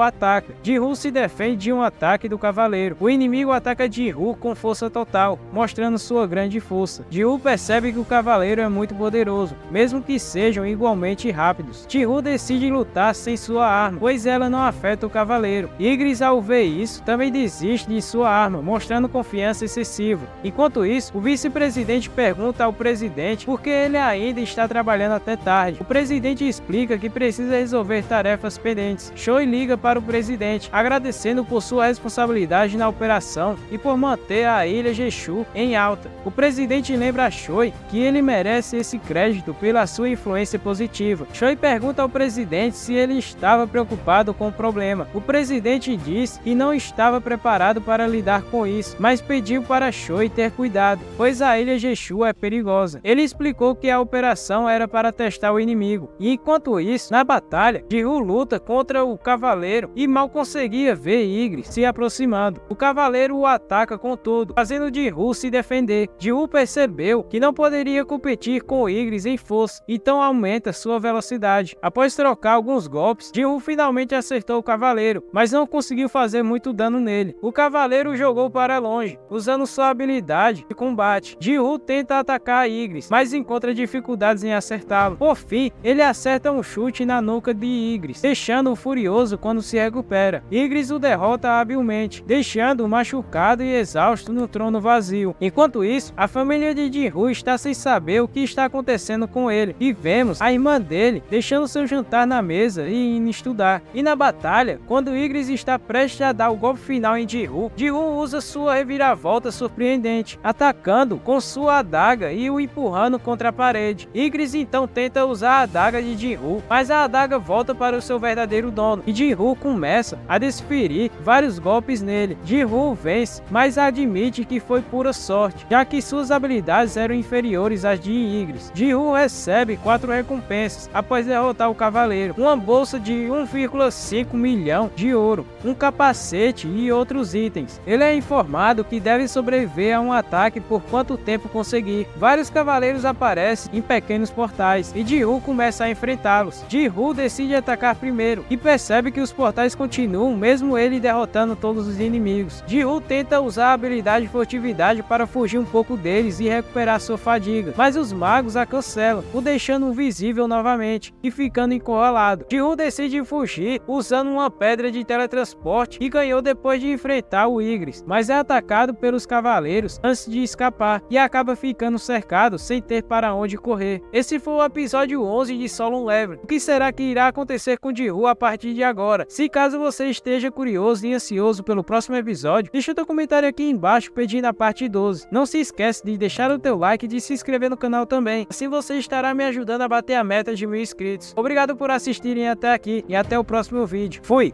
ataca. Jinwoo se defende de um ataque do cavaleiro. O inimigo ataca Jinwoo com força total, mostrando sua grande força. Jinwoo percebe que o cavaleiro é muito poderoso, mesmo que sejam igualmente rápidos. Jinwoo decide lutar sem sua arma, pois ela não afeta o cavaleiro. Ygritte, ao ver isso, também desiste de sua arma, mostrando confiança excessiva. Enquanto isso, o vice-presidente pergunta ao presidente por que ele ainda está trabalhando até tarde. O presidente explica que precisa resolver tarefas pendentes. Choi liga para o presidente, agradecendo por sua responsabilidade na operação e por manter a ilha Jeju em alta. O presidente lembra a Choi que ele merece esse crédito pela sua influência positiva. Choi pergunta ao presidente se ele estava preocupado com o problema. O presidente diz que não estava preparado para lidar com isso, mas pediu para Choi ter cuidado, pois a ilha Jeju é perigosa. Ele explicou que a operação era para testar o inimigo, e enquanto isso, na batalha, Jinwoo luta contra o cavaleiro e mal conseguia ver Ygritte se aproximando. O cavaleiro o ataca com tudo, fazendo Jinwoo se defender. Jinwoo percebeu que não poderia competir com Ygritte em força, então aumenta sua velocidade. Após trocar alguns golpes, Jinwoo finalmente acertou o cavaleiro, mas não conseguiu fazer muito dano nele. O cavaleiro o jogou para longe, usando sua habilidade de combate. Jinwoo tenta atacar Ygritte, mas encontra dificuldades em acertá-lo. Por fim, ele acerta um chute na nuca de Ygritte, deixando-o furioso quando se recupera. Ygritte o derrota habilmente, deixando-o machucado e exausto no trono vazio. Enquanto isso, a família de Jinwoo está sem saber o que está acontecendo com ele, e vemos a irmã dele deixando seu jantar na mesa e indo estudar. E na batalha, quando Ygritte está prestes a dar o golpe final em Jinwoo, Jinwoo usa sua reviravolta surpreendente, atacando com sua adaga e o empurrando contra a parede. Ygritte então tenta usar a adaga de Jinwoo, mas a adaga volta para o seu verdadeiro dono, e Jinwoo começa a desferir vários golpes nele. Jinwoo vence, mas admite que foi pura sorte, já que suas habilidades eram inferiores às de Ygritte. Jinwoo recebe 4 recompensas após derrotar o cavaleiro: uma bolsa de 1,5 milhão de ouro, um capacete e outros itens. Ele é informado que deve sobreviver a um ataque por quanto tempo conseguir. Vários cavaleiros aparecem em pequenos portais e Jinwoo começa a enfrentá-los. Jinwoo decide atacar primeiro e percebe que os portais continuam mesmo ele derrotando todos os inimigos. Jinwoo tenta usar a habilidade furtividade para fugir um pouco deles e recuperar sua fadiga, mas os magos a cancelam, o deixando invisível novamente e ficando encurralado. Jinwoo decide fugir usando uma pedra de teletransporte e ganhou depois de enfrentar o Ygritte, mas é atacado pelos cavaleiros antes de escapar e acaba ficando cercado sem ter para onde correr. Esse foi o episódio 11 de Solo Leveling. O que será que irá acontecer com Jinwoo a partir de agora? Se caso você esteja curioso e ansioso pelo próximo episódio, deixa o teu comentário aqui embaixo pedindo a parte 12. Não se esquece de deixar o teu like e de se inscrever no canal também, assim você estará me ajudando a bater a meta de 1000 inscritos. Obrigado por assistirem até aqui e até o próximo vídeo. Fui!